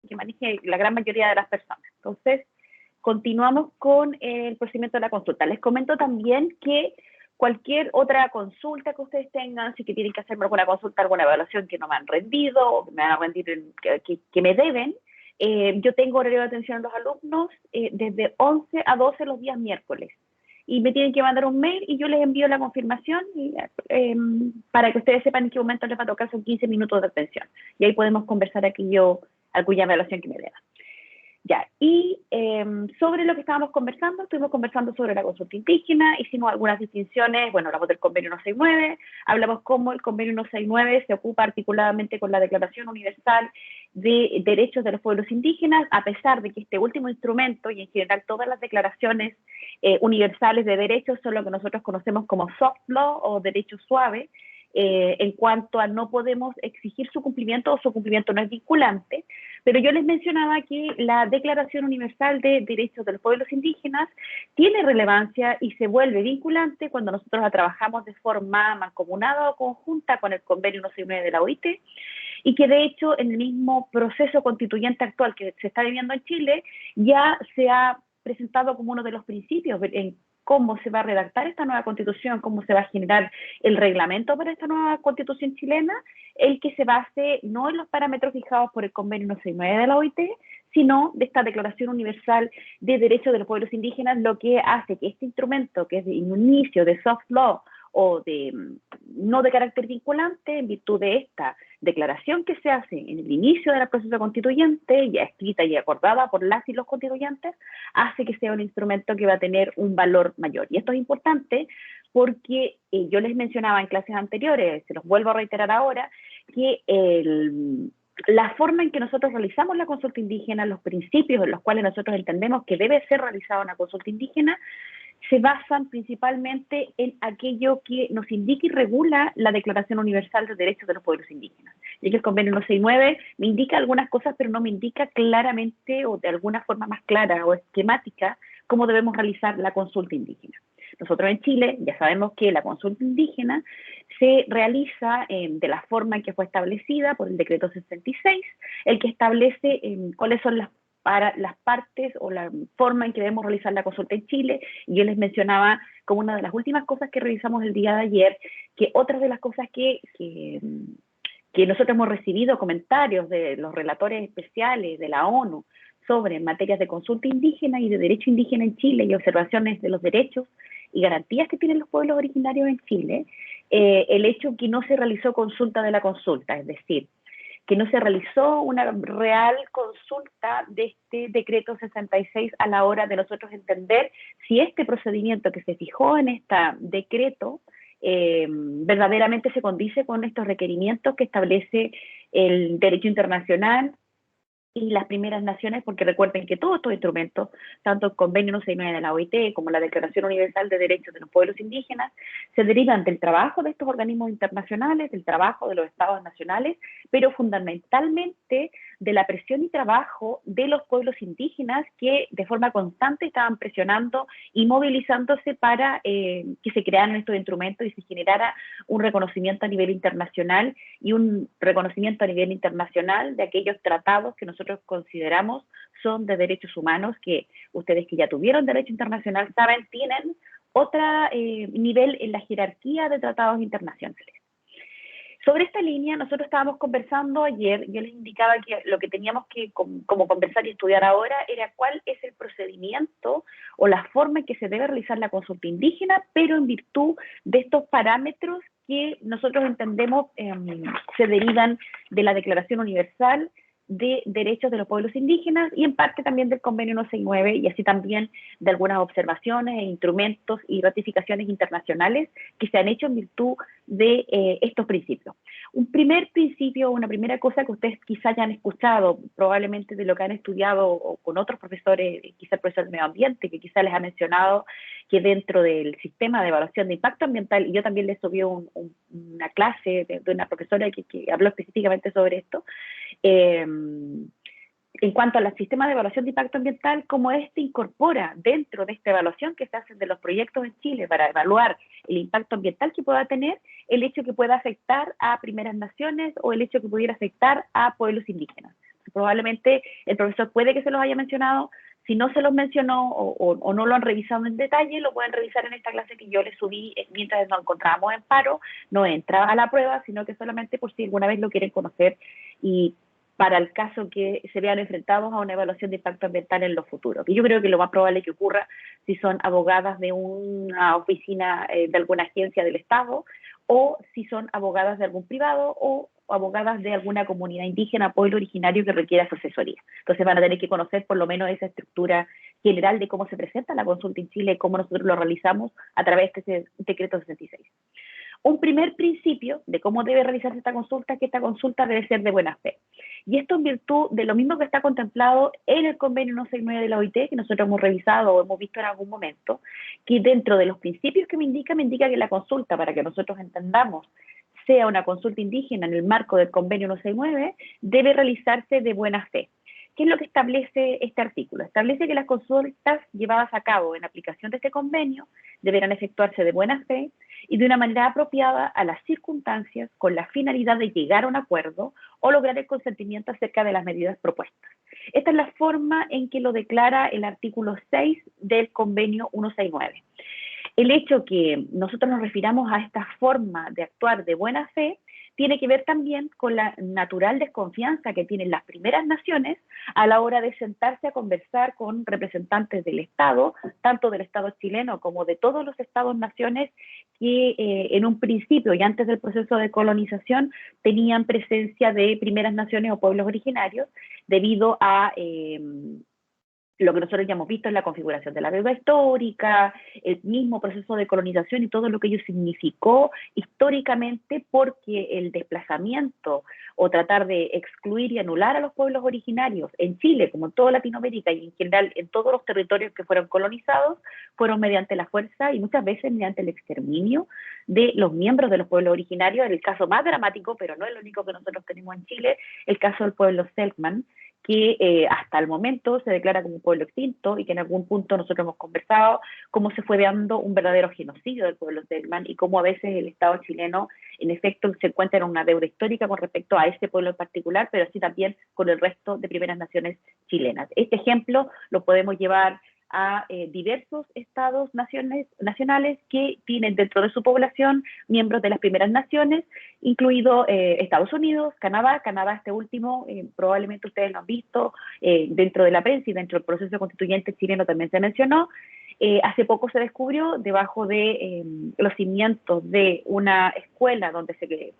que maneje la gran mayoría de las personas. Entonces, continuamos con el procedimiento de la consulta. Les comento también que cualquier otra consulta que ustedes tengan, si que tienen que hacerme alguna consulta, alguna evaluación que no me han rendido, o que me van a rendir, que me deben, yo tengo horario de atención a los alumnos desde 11 a 12 los días miércoles. Y me tienen que mandar un mail y yo les envío la confirmación para que ustedes sepan en qué momento les va a tocar, son 15 minutos de atención. Y ahí podemos conversar aquella evaluación que me deban. Ya, y sobre lo que estábamos conversando, estuvimos conversando sobre la consulta indígena, hicimos algunas distinciones, bueno, hablamos del convenio 169, hablamos cómo el convenio 169 se ocupa articuladamente con la Declaración Universal de Derechos de los Pueblos Indígenas, a pesar de que este último instrumento, y en general todas las declaraciones universales de derechos son lo que nosotros conocemos como soft law o derecho suave, en cuanto a no podemos exigir su cumplimiento o su cumplimiento no es vinculante, pero yo les mencionaba que la Declaración Universal de Derechos de los Pueblos Indígenas tiene relevancia y se vuelve vinculante cuando nosotros la trabajamos de forma mancomunada o conjunta con el convenio 169 de la OIT, y que de hecho en el mismo proceso constituyente actual que se está viviendo en Chile ya se ha presentado como uno de los principios en cómo se va a redactar esta nueva constitución, cómo se va a generar el reglamento para esta nueva constitución chilena, el que se base no en los parámetros fijados por el convenio 169 de la OIT, sino de esta Declaración Universal de Derechos de los Pueblos Indígenas, lo que hace que este instrumento, que es de inicio de soft law o de no de carácter vinculante, en virtud de esta declaración que se hace en el inicio del proceso constituyente, ya escrita y acordada por las y los constituyentes, hace que sea un instrumento que va a tener un valor mayor. Y esto es importante porque yo les mencionaba en clases anteriores, se los vuelvo a reiterar ahora, que la forma en que nosotros realizamos la consulta indígena, los principios en los cuales nosotros entendemos que debe ser realizada una consulta indígena, se basan principalmente en aquello que nos indica y regula la Declaración Universal de Derechos de los Pueblos Indígenas. Y que el convenio 169 me indica algunas cosas, pero no me indica claramente o de alguna forma más clara o esquemática cómo debemos realizar la consulta indígena. Nosotros en Chile ya sabemos que la consulta indígena se realiza de la forma en que fue establecida por el decreto 66, el que establece cuáles son para las partes o la forma en que debemos realizar la consulta en Chile. Y yo les mencionaba como una de las últimas cosas que revisamos el día de ayer, que otras de las cosas que nosotros hemos recibido comentarios de los relatores especiales de la ONU sobre materias de consulta indígena y de derecho indígena en Chile y observaciones de los derechos y garantías que tienen los pueblos originarios en Chile, el hecho que no se realizó consulta de la consulta, es decir, que no se realizó una real consulta de este decreto 66 a la hora de nosotros entender si este procedimiento que se fijó en este decreto verdaderamente se condice con estos requerimientos que establece el derecho internacional y las primeras naciones, porque recuerden que todos estos instrumentos, tanto el convenio 169 de la OIT como la Declaración Universal de Derechos de los Pueblos Indígenas, se derivan del trabajo de estos organismos internacionales, del trabajo de los estados nacionales, pero fundamentalmente de la presión y trabajo de los pueblos indígenas que de forma constante estaban presionando y movilizándose para que se crearan estos instrumentos y se generara un reconocimiento a nivel internacional y un reconocimiento a nivel internacional de aquellos tratados que nosotros consideramos son de derechos humanos, que ustedes que ya tuvieron derecho internacional saben, tienen otro nivel en la jerarquía de tratados internacionales. Sobre esta línea, nosotros estábamos conversando ayer, yo les indicaba que lo que teníamos que como conversar y estudiar ahora era cuál es el procedimiento o la forma en que se debe realizar la consulta indígena, pero en virtud de estos parámetros que nosotros entendemos se derivan de la Declaración Universal de Derechos de los Pueblos Indígenas y en parte también del convenio 169 y así también de algunas observaciones e instrumentos y ratificaciones internacionales que se han hecho en virtud de estos principios. Un primer principio, una primera cosa que ustedes quizás ya han escuchado, probablemente de lo que han estudiado o con otros profesores, quizás el profesor de medio ambiente, que quizás les ha mencionado que dentro del sistema de evaluación de impacto ambiental, y yo también les subí una clase de una profesora que habló específicamente sobre esto, en cuanto al sistema de evaluación de impacto ambiental, cómo este incorpora dentro de esta evaluación que se hace de los proyectos en Chile para evaluar el impacto ambiental que pueda tener, el hecho que pueda afectar a primeras naciones o el hecho que pudiera afectar a pueblos indígenas. probablemente el profesor puede que se los haya mencionado. Si no se los mencionó o no lo han revisado en detalle, lo pueden revisar en esta clase que yo les subí mientras nos encontrábamos en paro. No entra a la prueba, sino que solamente por si alguna vez lo quieren conocer y para el caso que se vean enfrentados a una evaluación de impacto ambiental en los futuros. Y yo creo que lo más probable que ocurra si son abogadas de una oficina de alguna agencia del Estado, o si son abogadas de algún privado, o abogadas de alguna comunidad indígena, pueblo originario que requiera su asesoría. Entonces van a tener que conocer por lo menos esa estructura general de cómo se presenta la consulta en Chile, cómo nosotros lo realizamos a través de ese decreto 66. Un primer principio de cómo debe realizarse esta consulta es que esta consulta debe ser de buena fe. Y esto en virtud de lo mismo que está contemplado en el convenio 169 de la OIT, que nosotros hemos revisado o hemos visto en algún momento, que dentro de los principios que me indica que la consulta, para que nosotros entendamos, sea una consulta indígena en el marco del convenio 169, debe realizarse de buena fe. ¿Qué es lo que establece este artículo? Establece que las consultas llevadas a cabo en aplicación de este convenio deberán efectuarse de buena fe y de una manera apropiada a las circunstancias con la finalidad de llegar a un acuerdo o lograr el consentimiento acerca de las medidas propuestas. Esta es la forma en que lo declara el artículo 6 del convenio 169. El hecho que nosotros nos refiramos a esta forma de actuar de buena fe tiene que ver también con la natural desconfianza que tienen las primeras naciones a la hora de sentarse a conversar con representantes del Estado, tanto del Estado chileno como de todos los Estados-naciones que en un principio y antes del proceso de colonización tenían presencia de primeras naciones o pueblos originarios debido a lo que nosotros ya hemos visto en la configuración de la deuda histórica, el mismo proceso de colonización y todo lo que ello significó históricamente, porque el desplazamiento o tratar de excluir y anular a los pueblos originarios en Chile, como en toda Latinoamérica y en general en todos los territorios que fueron colonizados, fueron mediante la fuerza y muchas veces mediante el exterminio de los miembros de los pueblos originarios. En el caso más dramático, pero no es lo único que nosotros tenemos en Chile, el caso del pueblo Selkman, que hasta el momento se declara como un pueblo extinto y que en algún punto nosotros hemos conversado cómo se fue dando un verdadero genocidio del pueblo Selkman y cómo a veces el Estado chileno en efecto se encuentra en una deuda histórica con respecto a ese pueblo en particular, pero así también con el resto de primeras naciones chilenas. Este ejemplo lo podemos llevar a diversos estados nacionales que tienen dentro de su población miembros de las primeras naciones, incluido Estados Unidos, Canadá este último, probablemente ustedes lo han visto dentro de la prensa y dentro del proceso constituyente chileno también se mencionó. Hace poco se descubrió debajo de los cimientos de una escuela donde se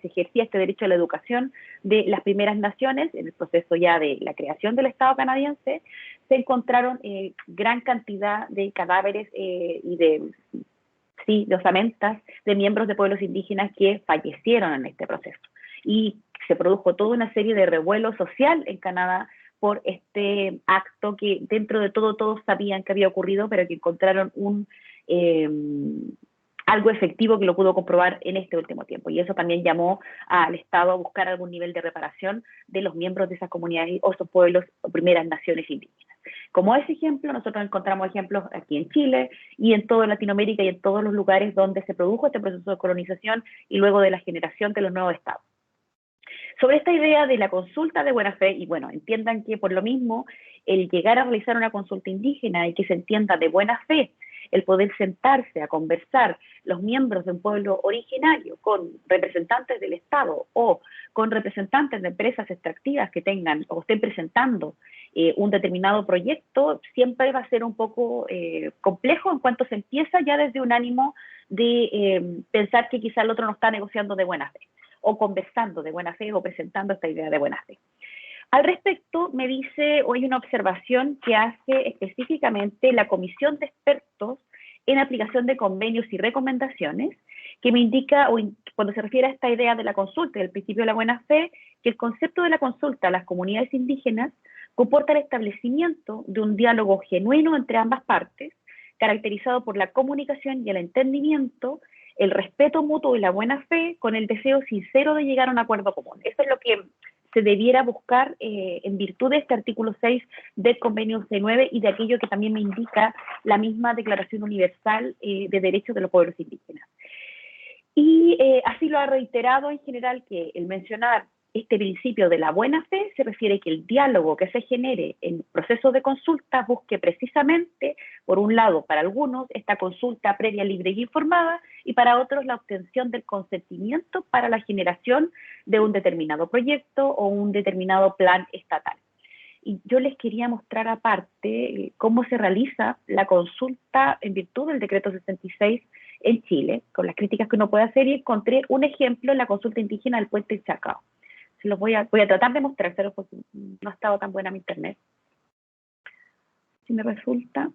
ejercía este derecho a la educación de las primeras naciones, en el proceso ya de la creación del Estado canadiense, se encontraron gran cantidad de cadáveres y de osamentas de miembros de pueblos indígenas que fallecieron en este proceso. Y se produjo toda una serie de revuelo social en Canadá por este acto que dentro de todo todos sabían que había ocurrido, pero que encontraron algo efectivo que lo pudo comprobar en este último tiempo. Y eso también llamó al Estado a buscar algún nivel de reparación de los miembros de esas comunidades o esos pueblos o primeras naciones indígenas. Como ese ejemplo, nosotros encontramos ejemplos aquí en Chile y en toda Latinoamérica y en todos los lugares donde se produjo este proceso de colonización y luego de la generación de los nuevos estados. Sobre esta idea de la consulta de buena fe, y bueno, entiendan que por lo mismo el llegar a realizar una consulta indígena y que se entienda de buena fe, el poder sentarse a conversar los miembros de un pueblo originario con representantes del Estado o con representantes de empresas extractivas que tengan o estén presentando un determinado proyecto, siempre va a ser un poco complejo en cuanto se empieza ya desde un ánimo de pensar que quizá el otro no está negociando de buena fe o conversando de buena fe o presentando esta idea de buena fe. Al respecto, me dice, o hay una observación que hace específicamente la Comisión de Expertos en aplicación de convenios y recomendaciones, que me indica, cuando se refiere a esta idea de la consulta y del principio de la buena fe, que el concepto de la consulta a las comunidades indígenas comporta el establecimiento de un diálogo genuino entre ambas partes, caracterizado por la comunicación y el entendimiento, el respeto mutuo y la buena fe, con el deseo sincero de llegar a un acuerdo común. Eso es lo que se debiera buscar en virtud de este artículo 6 del convenio C9 y de aquello que también me indica la misma Declaración Universal de Derechos de los Pueblos Indígenas. Y así lo ha reiterado en general, que el mencionar este principio de la buena fe se refiere a que el diálogo que se genere en procesos de consulta busque precisamente, por un lado, para algunos, esta consulta previa, libre y informada, y para otros, la obtención del consentimiento para la generación de un determinado proyecto o un determinado plan estatal. Y yo les quería mostrar aparte cómo se realiza la consulta en virtud del decreto 66 en Chile, con las críticas que uno puede hacer, y encontré un ejemplo en la consulta indígena del Puente del Chacao. Se los voy a tratar de mostrárselos porque no ha estado tan buena mi internet. Si me resulta.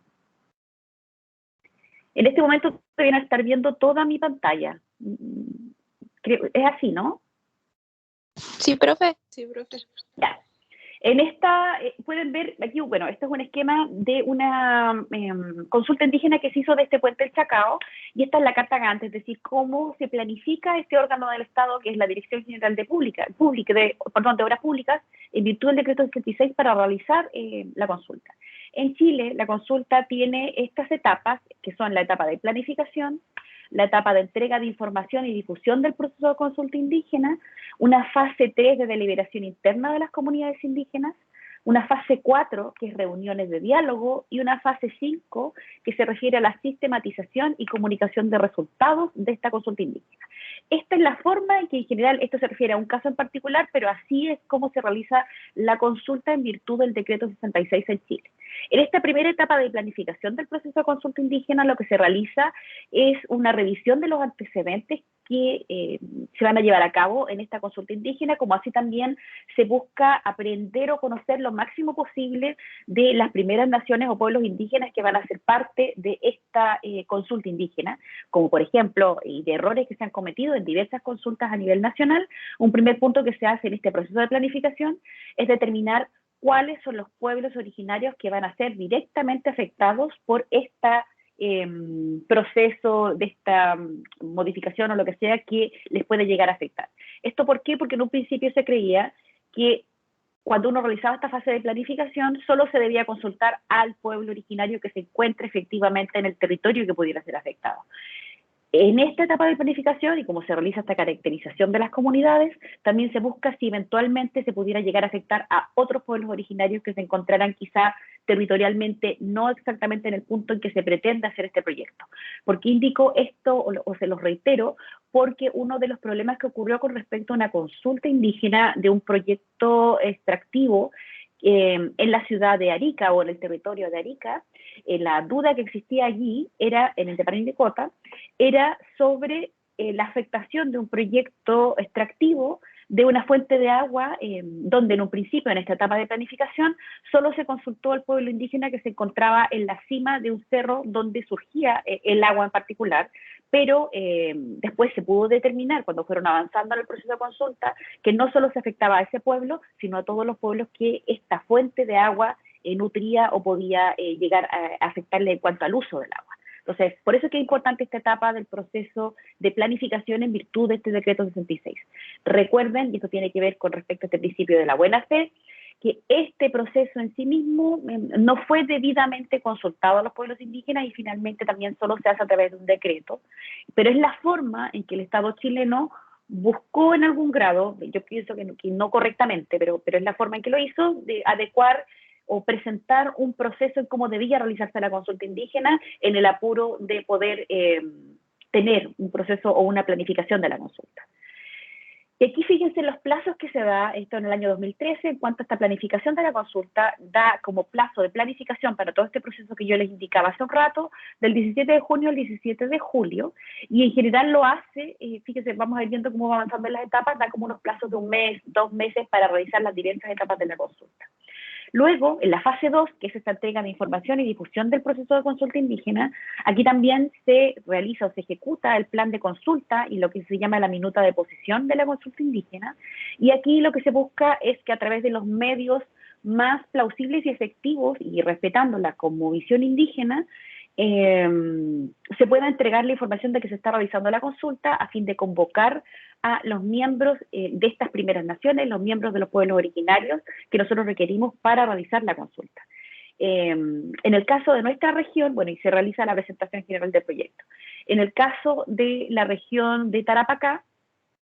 En este momento deben estar viendo toda mi pantalla. Es así, ¿no? Sí, profe. Sí, profe. Ya. En esta, pueden ver, aquí, bueno, este es un esquema de una consulta indígena que se hizo de este Puente del Chacao, y esta es la carta Gantt, es decir, cómo se planifica este órgano del Estado, que es la Dirección General de Obras Públicas, en virtud del decreto 66 para realizar la consulta. En Chile, la consulta tiene estas etapas, que son la etapa de planificación, la etapa de entrega de información y difusión del proceso de consulta indígena, una fase 3 de deliberación interna de las comunidades indígenas, una fase 4, que es reuniones de diálogo, y una fase 5, que se refiere a la sistematización y comunicación de resultados de esta consulta indígena. Esta es la forma en que en general, esto se refiere a un caso en particular, pero así es como se realiza la consulta en virtud del decreto 66 en Chile. En esta primera etapa de planificación del proceso de consulta indígena, lo que se realiza es una revisión de los antecedentes que se van a llevar a cabo en esta consulta indígena, como así también se busca aprender o conocer lo máximo posible de las primeras naciones o pueblos indígenas que van a ser parte de esta consulta indígena, como por ejemplo, y de errores que se han cometido en diversas consultas a nivel nacional. Un primer punto que se hace en este proceso de planificación es determinar cuáles son los pueblos originarios que van a ser directamente afectados por esta proceso de esta modificación o lo que sea que les puede llegar a afectar. ¿Esto por qué? Porque en un principio se creía que cuando uno realizaba esta fase de planificación solo se debía consultar al pueblo originario que se encuentre efectivamente en el territorio que pudiera ser afectado. En esta etapa de planificación, y como se realiza esta caracterización de las comunidades, también se busca si eventualmente se pudiera llegar a afectar a otros pueblos originarios que se encontraran quizá territorialmente no exactamente en el punto en que se pretende hacer este proyecto. ¿Por qué indico esto o se los reitero? Porque uno de los problemas que ocurrió con respecto a una consulta indígena de un proyecto extractivo en la ciudad de Arica o en el territorio de Arica, la duda que existía allí era, en el departamento de Cota, era sobre la afectación de un proyecto extractivo de una fuente de agua, donde en un principio, en esta etapa de planificación, solo se consultó al pueblo indígena que se encontraba en la cima de un cerro donde surgía el agua en particular, pero después se pudo determinar, cuando fueron avanzando en el proceso de consulta, que no solo se afectaba a ese pueblo, sino a todos los pueblos que esta fuente de agua nutría o podía llegar a afectarle en cuanto al uso del agua. Entonces, por eso es que es importante esta etapa del proceso de planificación en virtud de este decreto 66. Recuerden, y esto tiene que ver con respecto a este principio de la buena fe, que este proceso en sí mismo no fue debidamente consultado a los pueblos indígenas y finalmente también solo se hace a través de un decreto, pero es la forma en que el Estado chileno buscó en algún grado, yo pienso que no correctamente, pero es la forma en que lo hizo, de adecuar o presentar un proceso en cómo debía realizarse la consulta indígena en el apuro de poder tener un proceso o una planificación de la consulta. Y aquí fíjense los plazos que se da, esto en el año 2013, en cuanto a esta planificación de la consulta, da como plazo de planificación para todo este proceso que yo les indicaba hace un rato, del 17 de junio al 17 de julio, y en general lo hace, fíjense, vamos a ir viendo cómo va avanzando en las etapas, da como unos plazos de un mes, 2 meses para realizar las diversas etapas de la consulta. Luego, en la fase 2, que es esta entrega de información y difusión del proceso de consulta indígena, aquí también se realiza o se ejecuta el plan de consulta y lo que se llama la minuta de posición de la consulta indígena. Y aquí lo que se busca es que a través de los medios más plausibles y efectivos, y respetando la cosmovisión indígena, se pueda entregar la información de que se está realizando la consulta a fin de convocar a los miembros de estas primeras naciones, los miembros de los pueblos originarios que nosotros requerimos para realizar la consulta. En el caso de nuestra región, bueno, y se realiza la presentación general del proyecto. En el caso de la región de Tarapacá,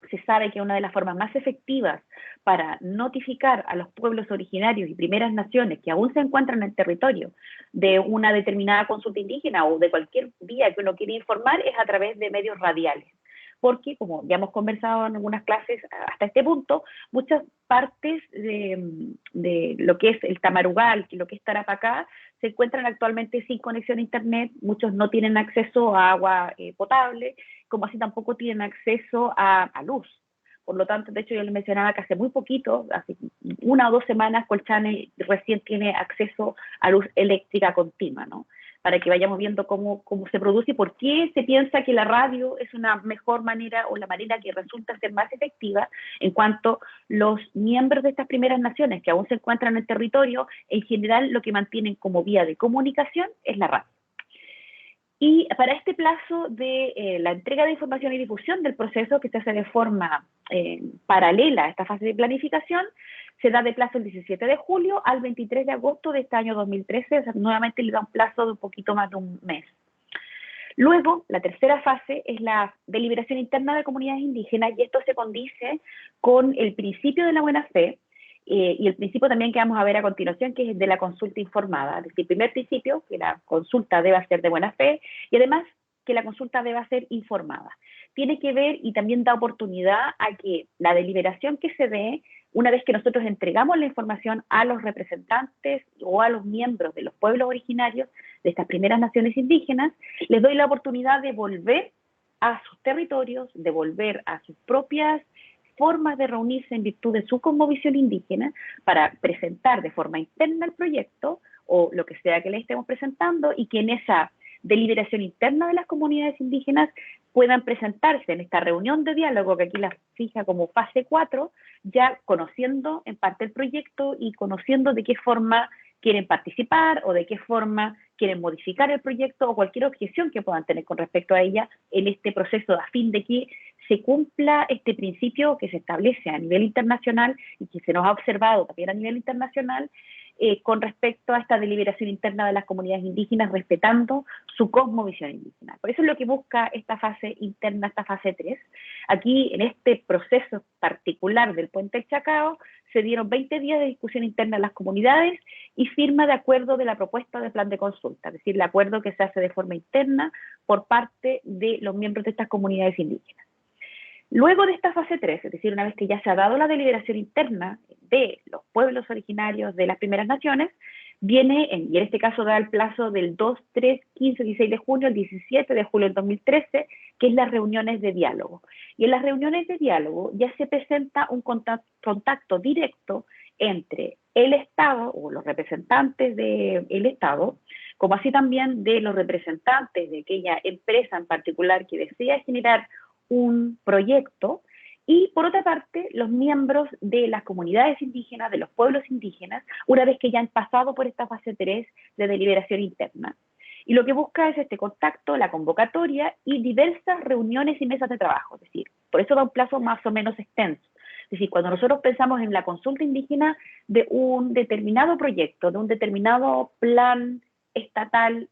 se sabe que una de las formas más efectivas para notificar a los pueblos originarios y primeras naciones que aún se encuentran en el territorio de una determinada consulta indígena o de cualquier vía que uno quiere informar es a través de medios radiales. Porque, como ya hemos conversado en algunas clases hasta este punto, muchas partes de lo que es el Tamarugal, lo que es Tarapacá, se encuentran actualmente sin conexión a internet, muchos no tienen acceso a agua potable, como así tampoco tienen acceso a luz. Por lo tanto, de hecho, yo les mencionaba que hace muy poquito, hace 1 o 2 semanas, Colchane recién tiene acceso a luz eléctrica continua, ¿no? Para que vayamos viendo cómo se produce y por qué se piensa que la radio es una mejor manera o la manera que resulta ser más efectiva en cuanto los miembros de estas primeras naciones que aún se encuentran en el territorio, en general lo que mantienen como vía de comunicación es la radio. Y para este plazo de la entrega de información y difusión del proceso, que se hace de forma paralela a esta fase de planificación, se da de plazo el 17 de julio al 23 de agosto de este año 2013, o sea, nuevamente le da un plazo de un poquito más de un mes. Luego, la tercera fase es la deliberación interna de comunidades indígenas, y esto se condice con el principio de la buena fe, y el principio también que vamos a ver a continuación, que es el de la consulta informada. Es decir, el primer principio, que la consulta deba ser de buena fe, y además que la consulta deba ser informada. Tiene que ver y también da oportunidad a que la deliberación que se dé, una vez que nosotros entregamos la información a los representantes o a los miembros de los pueblos originarios de estas primeras naciones indígenas, les doy la oportunidad de volver a sus territorios, de volver a sus propias formas de reunirse en virtud de su cosmovisión indígena para presentar de forma interna el proyecto o lo que sea que le estemos presentando, y que en esa deliberación interna de las comunidades indígenas puedan presentarse en esta reunión de diálogo, que aquí la fija como fase 4, ya conociendo en parte el proyecto y conociendo de qué forma quieren participar o de qué forma quieren modificar el proyecto o cualquier objeción que puedan tener con respecto a ella en este proceso, a fin de que se cumpla este principio que se establece a nivel internacional y que se nos ha observado también a nivel internacional con respecto a esta deliberación interna de las comunidades indígenas, respetando su cosmovisión indígena. Por eso es lo que busca esta fase interna, esta fase 3. Aquí, en este proceso particular del Puente del Chacao, se dieron 20 días de discusión interna en las comunidades y firma de acuerdo de la propuesta de plan de consulta, es decir, el acuerdo que se hace de forma interna por parte de los miembros de estas comunidades indígenas. Luego de esta fase 3, es decir, una vez que ya se ha dado la deliberación interna de los pueblos originarios de las primeras naciones, viene, y en este caso da el plazo del 2, 3, 15, 16 de junio, el 17 de julio del 2013, que es las reuniones de diálogo. Y en las reuniones de diálogo ya se presenta un contacto directo entre el Estado o los representantes del Estado, como así también de los representantes de aquella empresa en particular que desea generar un proyecto, y por otra parte los miembros de las comunidades indígenas, de los pueblos indígenas, una vez que ya han pasado por esta fase 3 de deliberación interna. Y lo que busca es este contacto, la convocatoria y diversas reuniones y mesas de trabajo, es decir, por eso da un plazo más o menos extenso. Es decir, cuando nosotros pensamos en la consulta indígena de un determinado proyecto, de un determinado plan estatal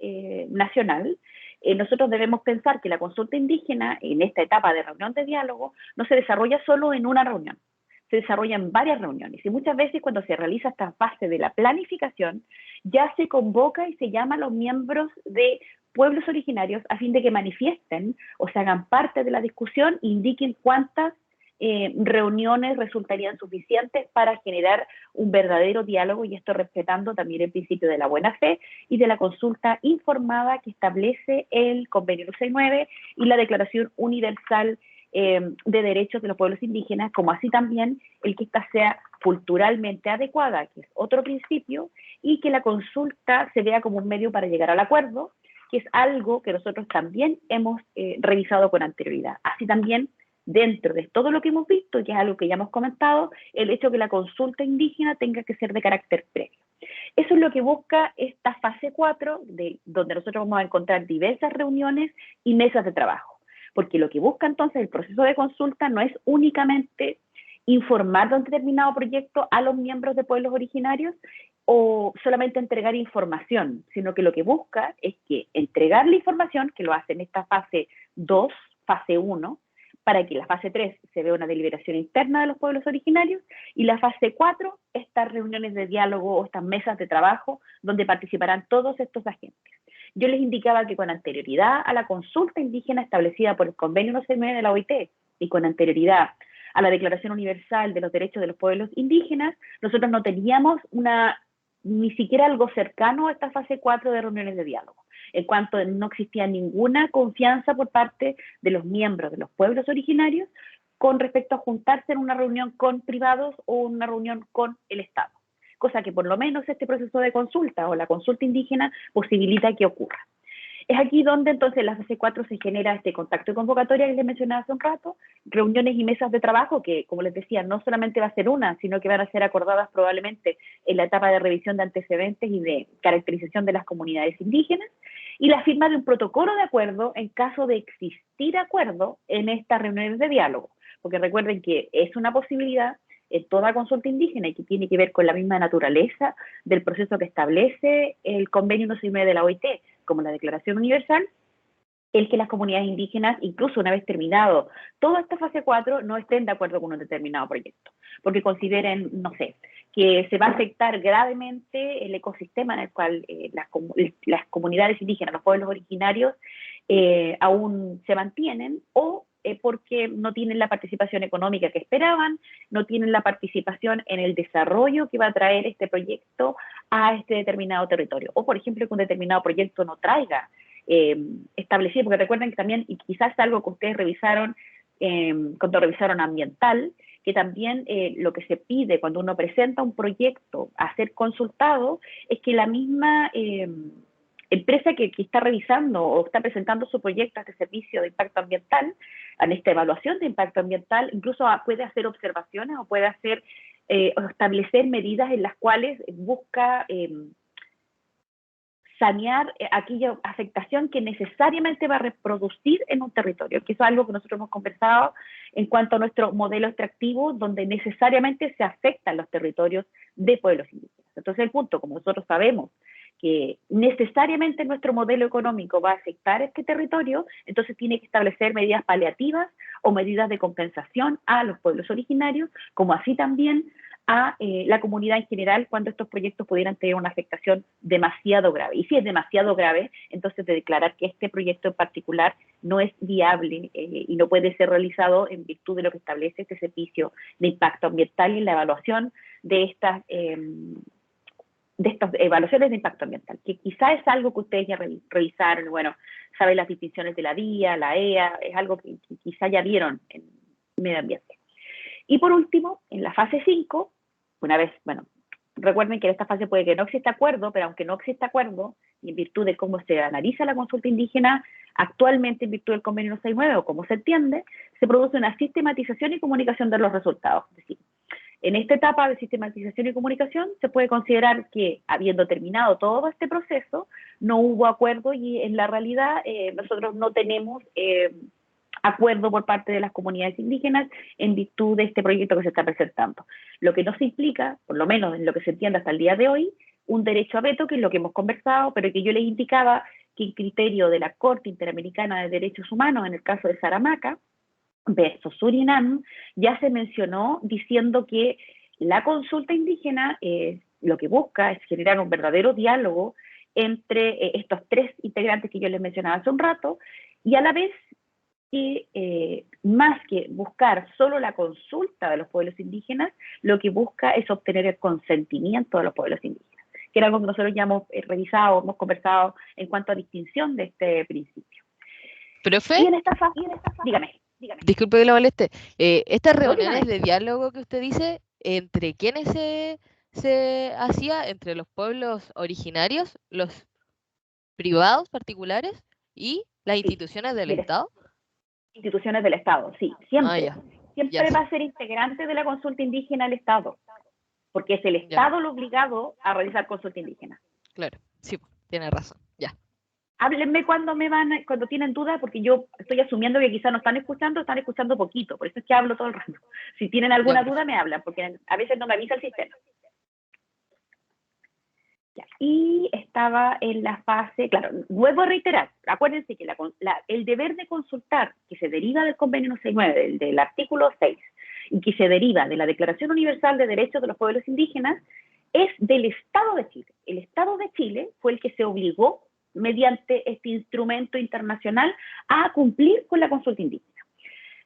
nacional, nosotros debemos pensar que la consulta indígena, en esta etapa de reunión de diálogo, no se desarrolla solo en una reunión, se desarrolla en varias reuniones. Y muchas veces cuando se realiza esta fase de la planificación, ya se convoca y se llama a los miembros de pueblos originarios a fin de que manifiesten o se hagan parte de la discusión e indiquen cuántas reuniones resultarían suficientes para generar un verdadero diálogo, y esto respetando también el principio de la buena fe y de la consulta informada que establece el Convenio 69 y la Declaración Universal de Derechos de los Pueblos Indígenas, como así también el que ésta sea culturalmente adecuada, que es otro principio, y que la consulta se vea como un medio para llegar al acuerdo, que es algo que nosotros también hemos revisado con anterioridad. Así también, dentro de todo lo que hemos visto, y que es algo que ya hemos comentado, el hecho de que la consulta indígena tenga que ser de carácter previo. Eso es lo que busca esta fase 4, donde nosotros vamos a encontrar diversas reuniones y mesas de trabajo. Porque lo que busca entonces el proceso de consulta no es únicamente informar de un determinado proyecto a los miembros de pueblos originarios o solamente entregar información, sino que lo que busca es que entregar la información, que lo hace en esta fase 2, fase 1, para que la fase 3 se vea una deliberación interna de los pueblos originarios, y la fase 4, estas reuniones de diálogo o estas mesas de trabajo donde participarán todos estos agentes. Yo les indicaba que con anterioridad a la consulta indígena establecida por el Convenio 169 de la OIT y con anterioridad a la Declaración Universal de los Derechos de los Pueblos Indígenas, nosotros no teníamos ni siquiera algo cercano a esta fase 4 de reuniones de diálogo, en cuanto no existía ninguna confianza por parte de los miembros de los pueblos originarios con respecto a juntarse en una reunión con privados o una reunión con el Estado, cosa que por lo menos este proceso de consulta o la consulta indígena posibilita que ocurra. Es aquí donde entonces en la fase 4 se genera este contacto y convocatoria que les mencionaba hace un rato, reuniones y mesas de trabajo que, como les decía, no solamente va a ser una, sino que van a ser acordadas probablemente en la etapa de revisión de antecedentes y de caracterización de las comunidades indígenas, y la firma de un protocolo de acuerdo en caso de existir acuerdo en estas reuniones de diálogo, porque recuerden que es una posibilidad en toda consulta indígena y que tiene que ver con la misma naturaleza del proceso que establece el Convenio 169 de la OIT, como la Declaración Universal, el que las comunidades indígenas, incluso una vez terminado toda esta fase 4, no estén de acuerdo con un determinado proyecto, porque consideren, no sé, que se va a afectar gravemente el ecosistema en el cual las comunidades indígenas, los pueblos originarios, aún se mantienen, o porque no tienen la participación económica que esperaban, no tienen la participación en el desarrollo que va a traer este proyecto a este determinado territorio, o por ejemplo que un determinado proyecto no traiga establecido, porque recuerden que también, y quizás algo que ustedes revisaron cuando revisaron ambiental, que también lo que se pide cuando uno presenta un proyecto a ser consultado es que la misma empresa que está revisando o está presentando su proyecto a este servicio de impacto ambiental, en esta evaluación de impacto ambiental, incluso puede hacer observaciones o puede hacer o establecer medidas en las cuales busca sanear aquella afectación que necesariamente va a reproducir en un territorio, que eso es algo que nosotros hemos conversado en cuanto a nuestro modelo extractivo, donde necesariamente se afectan los territorios de pueblos indígenas. Entonces el punto, como nosotros sabemos que necesariamente nuestro modelo económico va a afectar este territorio, entonces tiene que establecer medidas paliativas o medidas de compensación a los pueblos originarios, como así también a la comunidad en general cuando estos proyectos pudieran tener una afectación demasiado grave. Y si es demasiado grave, entonces de declarar que este proyecto en particular no es viable y no puede ser realizado en virtud de lo que establece este servicio de impacto ambiental y en la evaluación de estas evaluaciones de impacto ambiental, que quizá es algo que ustedes ya revisaron, bueno, saben las distinciones de la DIA, la EA, es algo que quizá ya vieron en medio ambiente. Y por último, en la fase 5, una vez, bueno, recuerden que en esta fase puede que no exista acuerdo, pero aunque no exista acuerdo, y en virtud de cómo se analiza la consulta indígena actualmente en virtud del convenio 169 o cómo se entiende, se produce una sistematización y comunicación de los resultados. Es decir, en esta etapa de sistematización y comunicación se puede considerar que, habiendo terminado todo este proceso, no hubo acuerdo y en la realidad nosotros no tenemos acuerdo por parte de las comunidades indígenas en virtud de este proyecto que se está presentando. Lo que no se implica, por lo menos en lo que se entiende hasta el día de hoy, un derecho a veto, que es lo que hemos conversado, pero que yo les indicaba que el criterio de la Corte Interamericana de Derechos Humanos, en el caso de Saramacca, versus Surinam, ya se mencionó diciendo que la consulta indígena lo que busca es generar un verdadero diálogo entre estos tres integrantes que yo les mencionaba hace un rato, y a la vez que más que buscar solo la consulta de los pueblos indígenas, lo que busca es obtener el consentimiento de los pueblos indígenas, que era algo que nosotros ya hemos revisado, hemos conversado en cuanto a distinción de este principio. ¿Profe? Y en esta fase, dígame. Disculpe que lo moleste. Estas No, reuniones dígame. de diálogo que usted dice, ¿entre quiénes se hacía? ¿Entre los pueblos originarios, los privados particulares y las Sí, instituciones del mire, Estado? instituciones del Estado, sí, Ah, siempre. ya. Ya, Siempre va a ser integrante de la consulta indígena el Estado, porque es el ya. Estado lo obligado a realizar consulta indígena. Claro. Sí, tiene razón. Ya. Háblenme cuando tienen dudas, porque yo estoy asumiendo que quizás no están escuchando poquito, por eso es que hablo todo el rato. Si tienen Ya, alguna profe. duda me hablan, porque a veces no me avisa el sistema. Ya, y estaba en la fase, claro, vuelvo a reiterar, acuérdense que el deber de consultar, que se deriva del convenio 169, del artículo 6, y que se deriva de la Declaración Universal de Derechos de los Pueblos Indígenas, es del Estado de Chile. El Estado de Chile fue el que se obligó, mediante este instrumento internacional, a cumplir con la consulta indígena.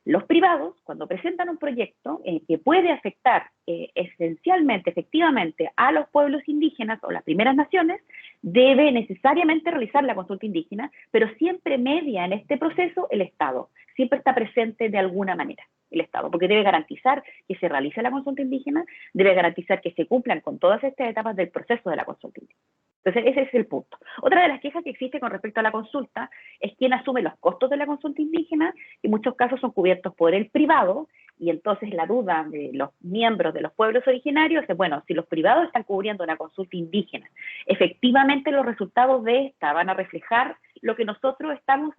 Los privados, cuando presentan un proyecto que puede afectar esencialmente, efectivamente, a los pueblos indígenas o las primeras naciones, debe necesariamente realizar la consulta indígena, pero siempre media en este proceso el Estado. Siempre está presente de alguna manera el Estado, porque debe garantizar que se realice la consulta indígena, debe garantizar que se cumplan con todas estas etapas del proceso de la consulta indígena. Entonces, ese es el punto. Otra de las quejas que existe con respecto a la consulta es quién asume los costos de la consulta indígena, y en muchos casos son cubiertos por el privado, y entonces la duda de los miembros de los pueblos originarios es, bueno, si los privados están cubriendo una consulta indígena, efectivamente los resultados de esta van a reflejar lo que nosotros estamos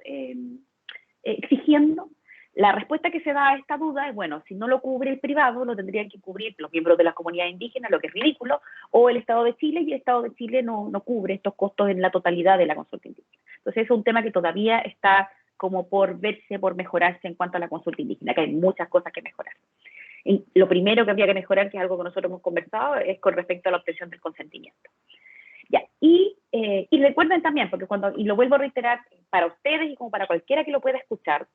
exigiendo. La respuesta que se da a esta duda es, bueno, si no lo cubre el privado, lo tendrían que cubrir los miembros de las comunidades indígenas, lo que es ridículo, o el Estado de Chile, y el Estado de Chile no cubre estos costos en la totalidad de la consulta indígena. Entonces, es un tema que todavía está como por verse, por mejorarse en cuanto a la consulta indígena, que hay muchas cosas que mejorar. Lo primero que habría que mejorar, que es algo que nosotros hemos conversado, es con respecto a la obtención del consentimiento. Ya, y recuerden también, porque y lo vuelvo a reiterar para ustedes y como para cualquiera que lo pueda escuchar,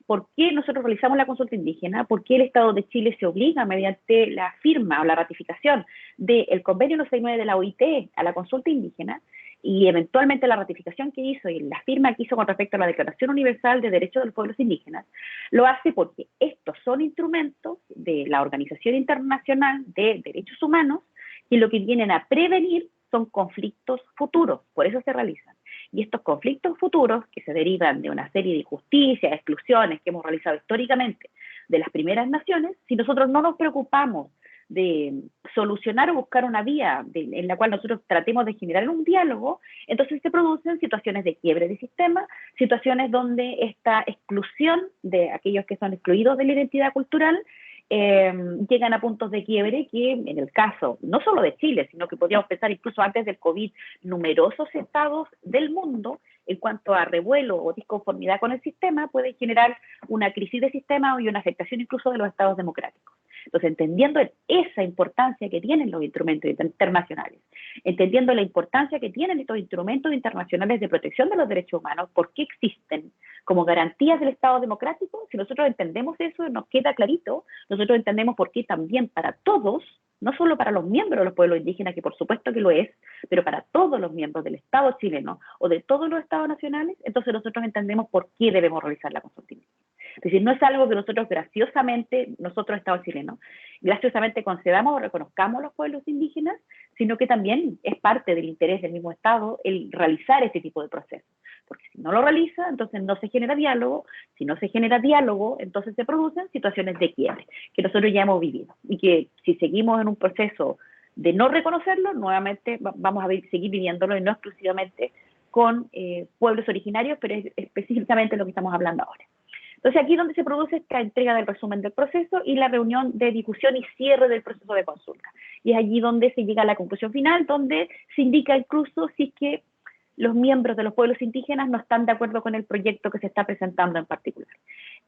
¿por qué nosotros realizamos la consulta indígena? ¿Por qué el Estado de Chile se obliga mediante la firma o la ratificación del convenio 169 de la OIT a la consulta indígena? Y eventualmente la ratificación que hizo y la firma que hizo con respecto a la Declaración Universal de Derechos de los Pueblos Indígenas, lo hace porque estos son instrumentos de la Organización Internacional de Derechos Humanos que lo que vienen a prevenir son conflictos futuros, por eso se realizan. Y estos conflictos futuros, que se derivan de una serie de injusticias, exclusiones que hemos realizado históricamente de las primeras naciones, si nosotros no nos preocupamos de solucionar o buscar una vía en la cual nosotros tratemos de generar un diálogo, entonces se producen situaciones de quiebre de sistema, situaciones donde esta exclusión de aquellos que son excluidos de la identidad cultural llegan a puntos de quiebre que en el caso no solo de Chile, sino que podríamos pensar incluso antes del COVID, numerosos estados del mundo en cuanto a revuelo o disconformidad con el sistema pueden generar una crisis de sistema y una afectación incluso de los estados democráticos. Entonces, entendiendo esa importancia que tienen los instrumentos internacionales, entendiendo la importancia que tienen estos instrumentos internacionales de protección de los derechos humanos, por qué existen como garantías del Estado democrático, si nosotros entendemos eso, nos queda clarito, nosotros entendemos por qué también para todos, no solo para los miembros de los pueblos indígenas, que por supuesto que lo es, pero para todos los miembros del Estado chileno o de todos los estados nacionales, entonces nosotros entendemos por qué debemos realizar la consulta indígena. Es decir, no es algo que nosotros graciosamente, nosotros Estado chileno, graciosamente concedamos o reconozcamos a los pueblos indígenas, sino que también es parte del interés del mismo Estado el realizar este tipo de procesos. Porque si no lo realiza, entonces no se genera diálogo, si no se genera diálogo, entonces se producen situaciones de quiebre, que nosotros ya hemos vivido, y que si seguimos en un proceso de no reconocerlo, nuevamente vamos a seguir viviéndolo y no exclusivamente con pueblos originarios, pero es específicamente lo que estamos hablando ahora. Entonces, aquí es donde se produce esta entrega del resumen del proceso y la reunión de discusión y cierre del proceso de consulta. Y es allí donde se llega a la conclusión final, donde se indica incluso si es que los miembros de los pueblos indígenas no están de acuerdo con el proyecto que se está presentando en particular.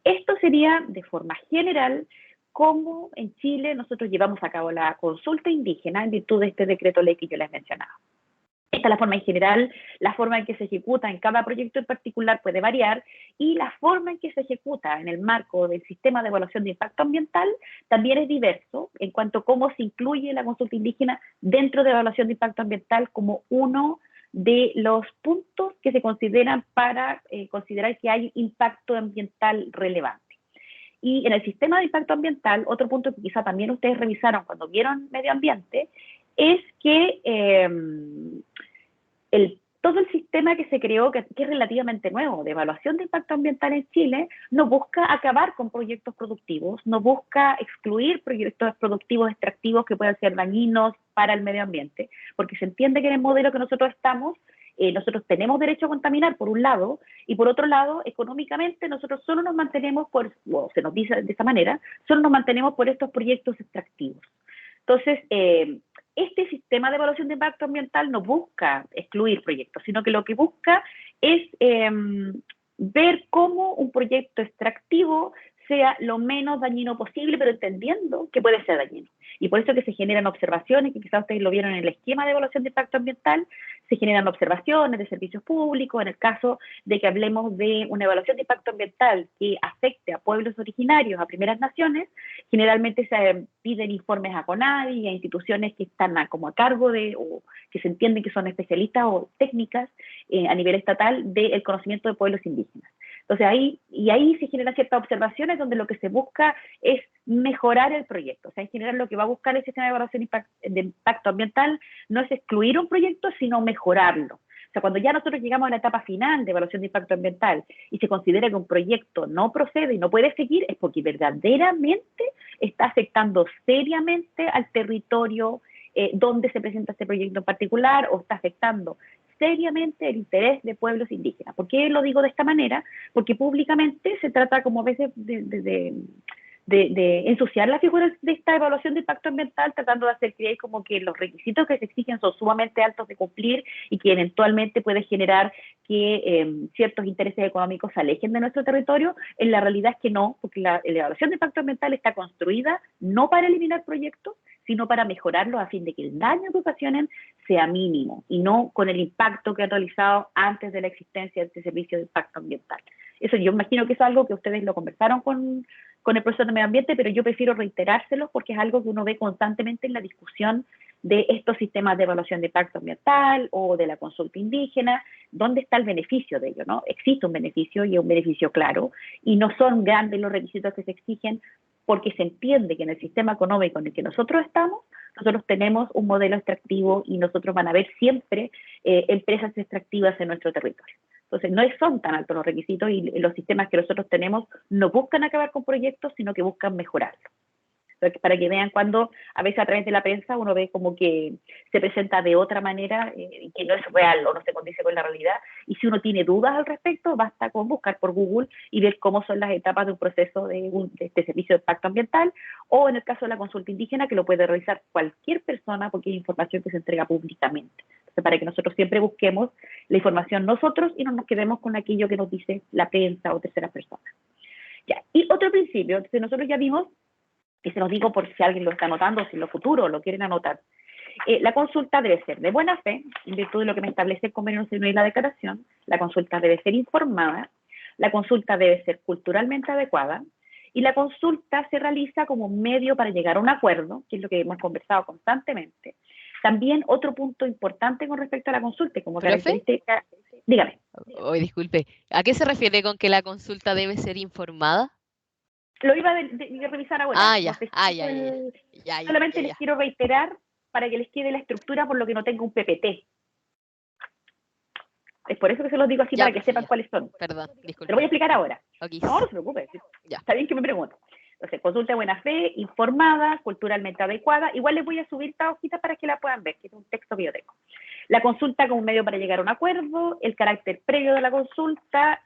Esto sería, de forma general, cómo en Chile nosotros llevamos a cabo la consulta indígena en virtud de este decreto ley que yo les mencionaba. Esta es la forma en general, la forma en que se ejecuta en cada proyecto en particular puede variar, y la forma en que se ejecuta en el marco del sistema de evaluación de impacto ambiental también es diverso en cuanto a cómo se incluye la consulta indígena dentro de la evaluación de impacto ambiental como uno de los puntos que se consideran para considerar que hay impacto ambiental relevante. Y en el sistema de impacto ambiental, otro punto que quizá también ustedes revisaron cuando vieron medio ambiente, es que todo el sistema que se creó, que es relativamente nuevo, de evaluación de impacto ambiental en Chile, no busca acabar con proyectos productivos, no busca excluir proyectos productivos extractivos que puedan ser dañinos para el medio ambiente, porque se entiende que en el modelo que nosotros estamos, nosotros tenemos derecho a contaminar por un lado, y por otro lado, económicamente nosotros solo nos mantenemos se nos dice de esa manera, solo nos mantenemos por estos proyectos extractivos. Entonces, este sistema de evaluación de impacto ambiental no busca excluir proyectos, sino que lo que busca es ver cómo un proyecto extractivo sea lo menos dañino posible, pero entendiendo que puede ser dañino. Y por eso que se generan observaciones, que quizás ustedes lo vieron en el esquema de evaluación de impacto ambiental, se generan observaciones de servicios públicos, en el caso de que hablemos de una evaluación de impacto ambiental que afecte a pueblos originarios, a primeras naciones, generalmente se piden informes a CONADI y a instituciones que están como a cargo de, o que se entienden que son especialistas o técnicas a nivel estatal del conocimiento de pueblos indígenas. Entonces ahí se generan ciertas observaciones donde lo que se busca es mejorar el proyecto. O sea, en general lo que va a buscar el sistema de evaluación de impacto ambiental no es excluir un proyecto, sino mejorarlo. O sea, cuando ya nosotros llegamos a la etapa final de evaluación de impacto ambiental y se considera que un proyecto no procede y no puede seguir, es porque verdaderamente está afectando seriamente al territorio donde se presenta este proyecto en particular, o está afectando seriamente el interés de pueblos indígenas. ¿Por qué lo digo de esta manera? Porque públicamente se trata como a veces de ensuciar la figura de esta evaluación de impacto ambiental, tratando de hacer creer como que los requisitos que se exigen son sumamente altos de cumplir y que eventualmente puede generar que ciertos intereses económicos se alejen de nuestro territorio. En la realidad es que no, porque la evaluación de impacto ambiental está construida no para eliminar proyectos, sino para mejorarlos a fin de que el daño que ocasionen sea mínimo y no con el impacto que han realizado antes de la existencia de este servicio de impacto ambiental. Eso yo imagino que es algo que ustedes lo conversaron con el profesor de medio ambiente, pero yo prefiero reiterárselo porque es algo que uno ve constantemente en la discusión de estos sistemas de evaluación de impacto ambiental o de la consulta indígena. ¿Dónde está el beneficio de ello, no? Existe un beneficio y es un beneficio claro, y no son grandes los requisitos que se exigen porque se entiende que en el sistema económico en el que nosotros estamos, nosotros tenemos un modelo extractivo y nosotros van a ver siempre empresas extractivas en nuestro territorio. Entonces, no son tan altos los requisitos y los sistemas que nosotros tenemos no buscan acabar con proyectos, sino que buscan mejorarlos. Para que vean cuando a veces a través de la prensa uno ve como que se presenta de otra manera, que no es real o no se condice con la realidad, y si uno tiene dudas al respecto, basta con buscar por Google y ver cómo son las etapas de un proceso de este servicio de impacto ambiental, o en el caso de la consulta indígena, que lo puede realizar cualquier persona porque es información que se entrega públicamente. Entonces, para que nosotros siempre busquemos la información nosotros y no nos quedemos con aquello que nos dice la prensa o terceras personas. Ya. Y otro principio, entonces nosotros ya vimos, y se los digo por si alguien lo está anotando, si en lo futuro lo quieren anotar, la consulta debe ser de buena fe, en virtud de lo que me establece el convenio nacional y la declaración. La consulta debe ser informada, la consulta debe ser culturalmente adecuada, y la consulta se realiza como medio para llegar a un acuerdo, que es lo que hemos conversado constantemente. También otro punto importante con respecto a la consulta, como ¿Profe? característica, dígame. Disculpe, ¿a qué se refiere con que la consulta debe ser informada? Lo iba a revisar ahora, Ah, no ya, especifico solamente les ya. quiero reiterar para que les quede la estructura por lo que no tengo un PPT. Es por eso que se los digo así, Ya, para que profe, sepan ya. cuáles son. Perdón, Te lo voy a disculpe. explicar ahora. Ok, No, no se preocupe. ya. Está bien que me pregunten. Entonces, consulta de buena fe, informada, culturalmente adecuada. Igual les voy a subir esta hojita para que la puedan ver, que es un texto que yo tengo. La consulta como un medio para llegar a un acuerdo, el carácter previo de la consulta.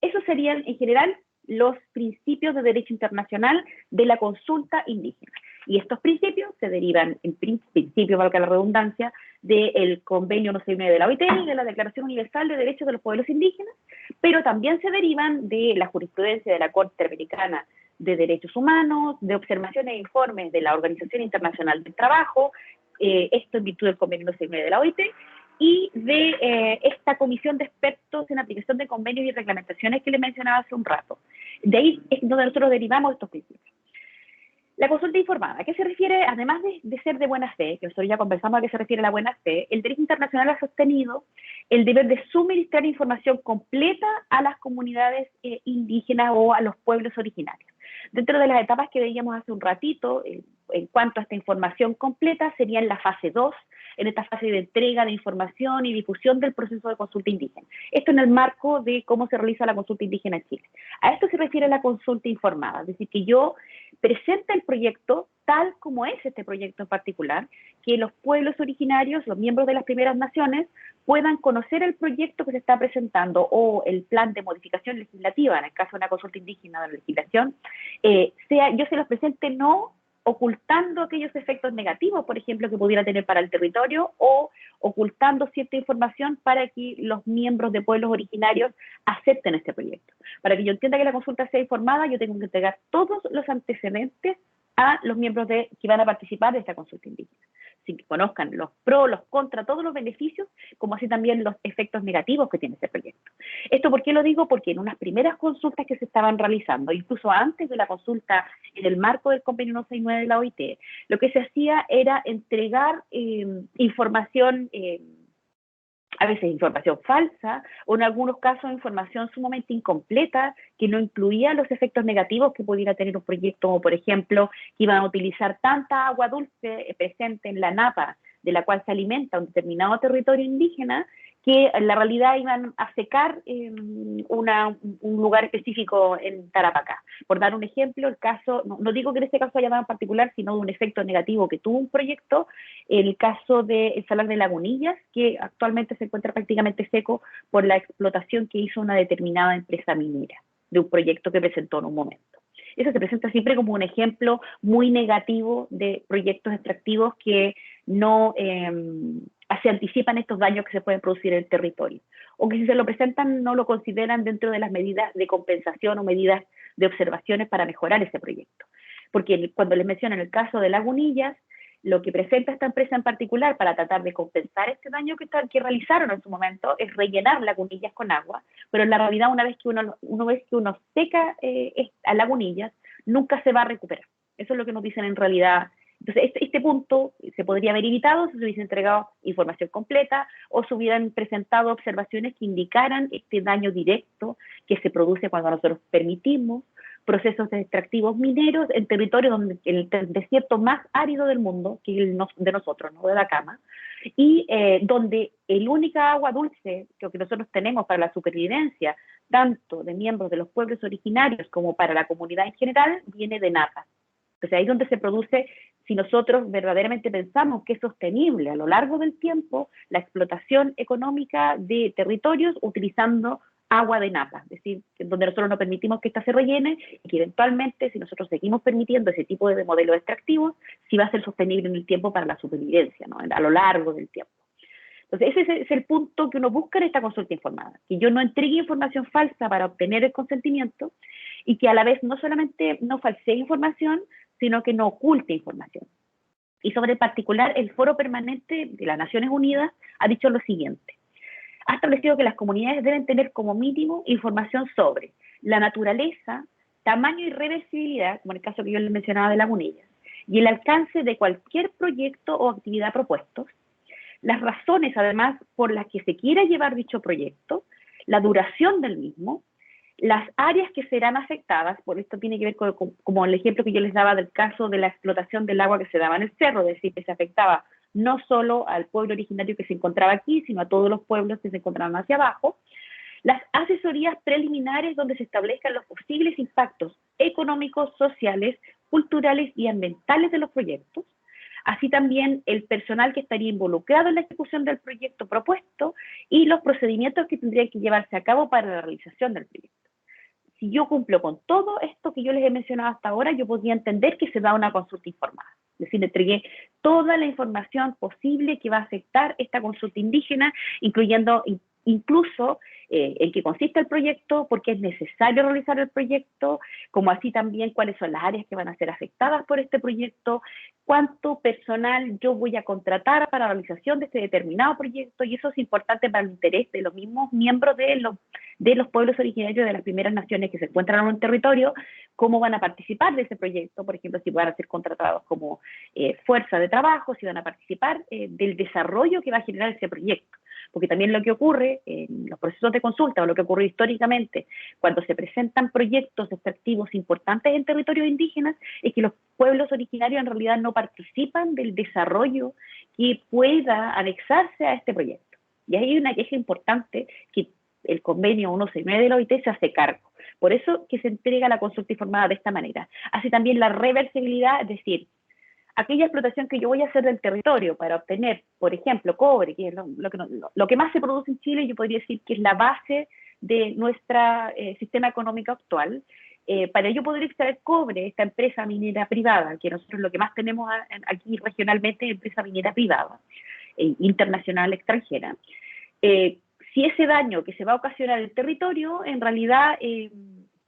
Esos serían, en general, los principios de derecho internacional de la consulta indígena. Y estos principios se derivan, en principio, valga la redundancia, del convenio 169 de la OIT y de la Declaración Universal de Derechos de los Pueblos Indígenas, pero también se derivan de la jurisprudencia de la Corte Interamericana de Derechos Humanos, de observaciones e informes de la Organización Internacional del Trabajo, esto en virtud del convenio 169 de la OIT, y de esta comisión de expertos en aplicación de convenios y reglamentaciones que les mencionaba hace un rato. De ahí es donde nosotros derivamos estos principios. La consulta informada, ¿a qué se refiere? Además de ser de buena fe, que nosotros ya conversamos a qué se refiere la buena fe, el derecho internacional ha sostenido el deber de suministrar información completa a las comunidades indígenas o a los pueblos originarios. Dentro de las etapas que veíamos hace un ratito, en cuanto a esta información completa, sería en la fase 2, en esta fase de entrega de información y difusión del proceso de consulta indígena. Esto en el marco de cómo se realiza la consulta indígena en Chile. A esto se refiere la consulta informada, es decir, que yo presente el proyecto tal como es este proyecto en particular, que los pueblos originarios, los miembros de las primeras naciones, puedan conocer el proyecto que se está presentando o el plan de modificación legislativa, en el caso de una consulta indígena de la legislación, yo se los presente no ocultando aquellos efectos negativos, por ejemplo, que pudiera tener para el territorio, o ocultando cierta información para que los miembros de pueblos originarios acepten este proyecto. Para que yo entienda que la consulta sea informada, yo tengo que entregar todos los antecedentes a los miembros que van a participar de esta consulta indígena, sin que conozcan los pros, los contras, todos los beneficios, como así también los efectos negativos que tiene este proyecto. ¿Esto por qué lo digo? Porque en unas primeras consultas que se estaban realizando, incluso antes de la consulta en el marco del convenio 169 de la OIT, lo que se hacía era entregar información, a veces información falsa, o en algunos casos información sumamente incompleta, que no incluía los efectos negativos que pudiera tener un proyecto, como por ejemplo, que iban a utilizar tanta agua dulce presente en la napa, de la cual se alimenta un determinado territorio indígena, que en la realidad iban a secar un lugar específico en Tarapacá. Por dar un ejemplo, el caso, no digo que en este caso haya dado en particular, sino de un efecto negativo que tuvo un proyecto, el caso del Salar de Lagunillas, que actualmente se encuentra prácticamente seco por la explotación que hizo una determinada empresa minera de un proyecto que presentó en un momento. Eso se presenta siempre como un ejemplo muy negativo de proyectos extractivos que no se anticipan estos daños que se pueden producir en el territorio, o que si se lo presentan no lo consideran dentro de las medidas de compensación o medidas de observaciones para mejorar ese proyecto. Porque cuando les mencionan el caso de Lagunillas, lo que presenta esta empresa en particular para tratar de compensar este daño que realizaron en su momento es rellenar Lagunillas con agua, pero en la realidad una vez que uno seca a Lagunillas, nunca se va a recuperar. Eso es lo que nos dicen en realidad. Entonces, este punto se podría haber evitado si se hubiese entregado información completa o se hubieran presentado observaciones que indicaran este daño directo que se produce cuando nosotros permitimos procesos extractivos mineros en territorios donde el desierto más árido del mundo, que es el de nosotros, ¿no? De Atacama, y donde el única agua dulce que nosotros tenemos para la supervivencia, tanto de miembros de los pueblos originarios como para la comunidad en general, viene de napa. Entonces ahí es donde se produce, si nosotros verdaderamente pensamos que es sostenible a lo largo del tiempo, la explotación económica de territorios utilizando agua de napa, es decir, donde nosotros no permitimos que ésta se rellene y que eventualmente, si nosotros seguimos permitiendo ese tipo de modelos extractivos, sí va a ser sostenible en el tiempo para la supervivencia, ¿no? A lo largo del tiempo. Entonces, ese es el punto que uno busca en esta consulta informada, que yo no entregue información falsa para obtener el consentimiento y que a la vez no solamente no falsee información, sino que no oculte información. Y sobre el particular, el Foro Permanente de las Naciones Unidas ha dicho lo siguiente: ha establecido que las comunidades deben tener como mínimo información sobre la naturaleza, tamaño y reversibilidad, como en el caso que yo les mencionaba de Lagunillas, y el alcance de cualquier proyecto o actividad propuestos, las razones además por las que se quiera llevar dicho proyecto, la duración del mismo, las áreas que serán afectadas, por esto tiene que ver con como el ejemplo que yo les daba del caso de la explotación del agua que se daba en el cerro, es decir, que se afectaba no solo al pueblo originario que se encontraba aquí, sino a todos los pueblos que se encontraban hacia abajo, las asesorías preliminares donde se establezcan los posibles impactos económicos, sociales, culturales y ambientales de los proyectos, así también el personal que estaría involucrado en la ejecución del proyecto propuesto y los procedimientos que tendrían que llevarse a cabo para la realización del proyecto. Si yo cumplo con todo esto que yo les he mencionado hasta ahora, yo podría entender que se da una consulta informada. Es decir, entregué toda la información posible que va a afectar esta consulta indígena, incluyendo incluso en qué consiste el proyecto, por qué es necesario realizar el proyecto, como así también cuáles son las áreas que van a ser afectadas por este proyecto, cuánto personal yo voy a contratar para la realización de este determinado proyecto, y eso es importante para el interés de los mismos miembros de los pueblos originarios de las primeras naciones que se encuentran en un territorio, cómo van a participar de ese proyecto, por ejemplo, si van a ser contratados como fuerza de trabajo, si van a participar del desarrollo que va a generar ese proyecto. Porque también lo que ocurre en los procesos de consulta, o lo que ocurre históricamente, cuando se presentan proyectos extractivos importantes en territorios indígenas, es que los pueblos originarios en realidad no participan del desarrollo que pueda anexarse a este proyecto. Y ahí hay una queja importante que el convenio 169 de la OIT se hace cargo. Por eso que se entrega la consulta informada de esta manera. Así también la reversibilidad, es decir, aquella explotación que yo voy a hacer del territorio para obtener, por ejemplo, cobre, que es lo que más se produce en Chile, yo podría decir que es la base de nuestro sistema económico actual, para ello poder extraer cobre, esta empresa minera privada, que nosotros lo que más tenemos aquí regionalmente es empresa minera privada, internacional, extranjera, si ese daño que se va a ocasionar en el territorio, en realidad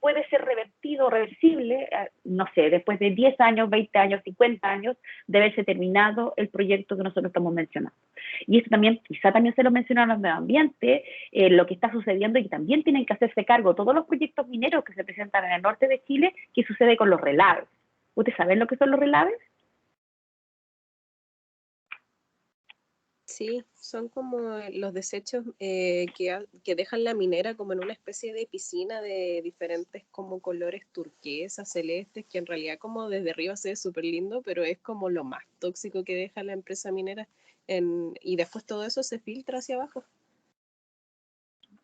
puede ser revertido, reversible, no sé, después de 10 años, 20 años, 50 años, de haberse terminado el proyecto que nosotros estamos mencionando. Y esto también, quizá también se lo mencionaron al medio ambiente, lo que está sucediendo, y también tienen que hacerse cargo todos los proyectos mineros que se presentan en el norte de Chile, ¿qué sucede con los relaves? ¿Ustedes saben lo que son los relaves? Sí, son como los desechos que dejan la minera como en una especie de piscina de diferentes como colores turquesas, celestes, que en realidad como desde arriba se ve súper lindo, pero es como lo más tóxico que deja la empresa minera y después todo eso se filtra hacia abajo.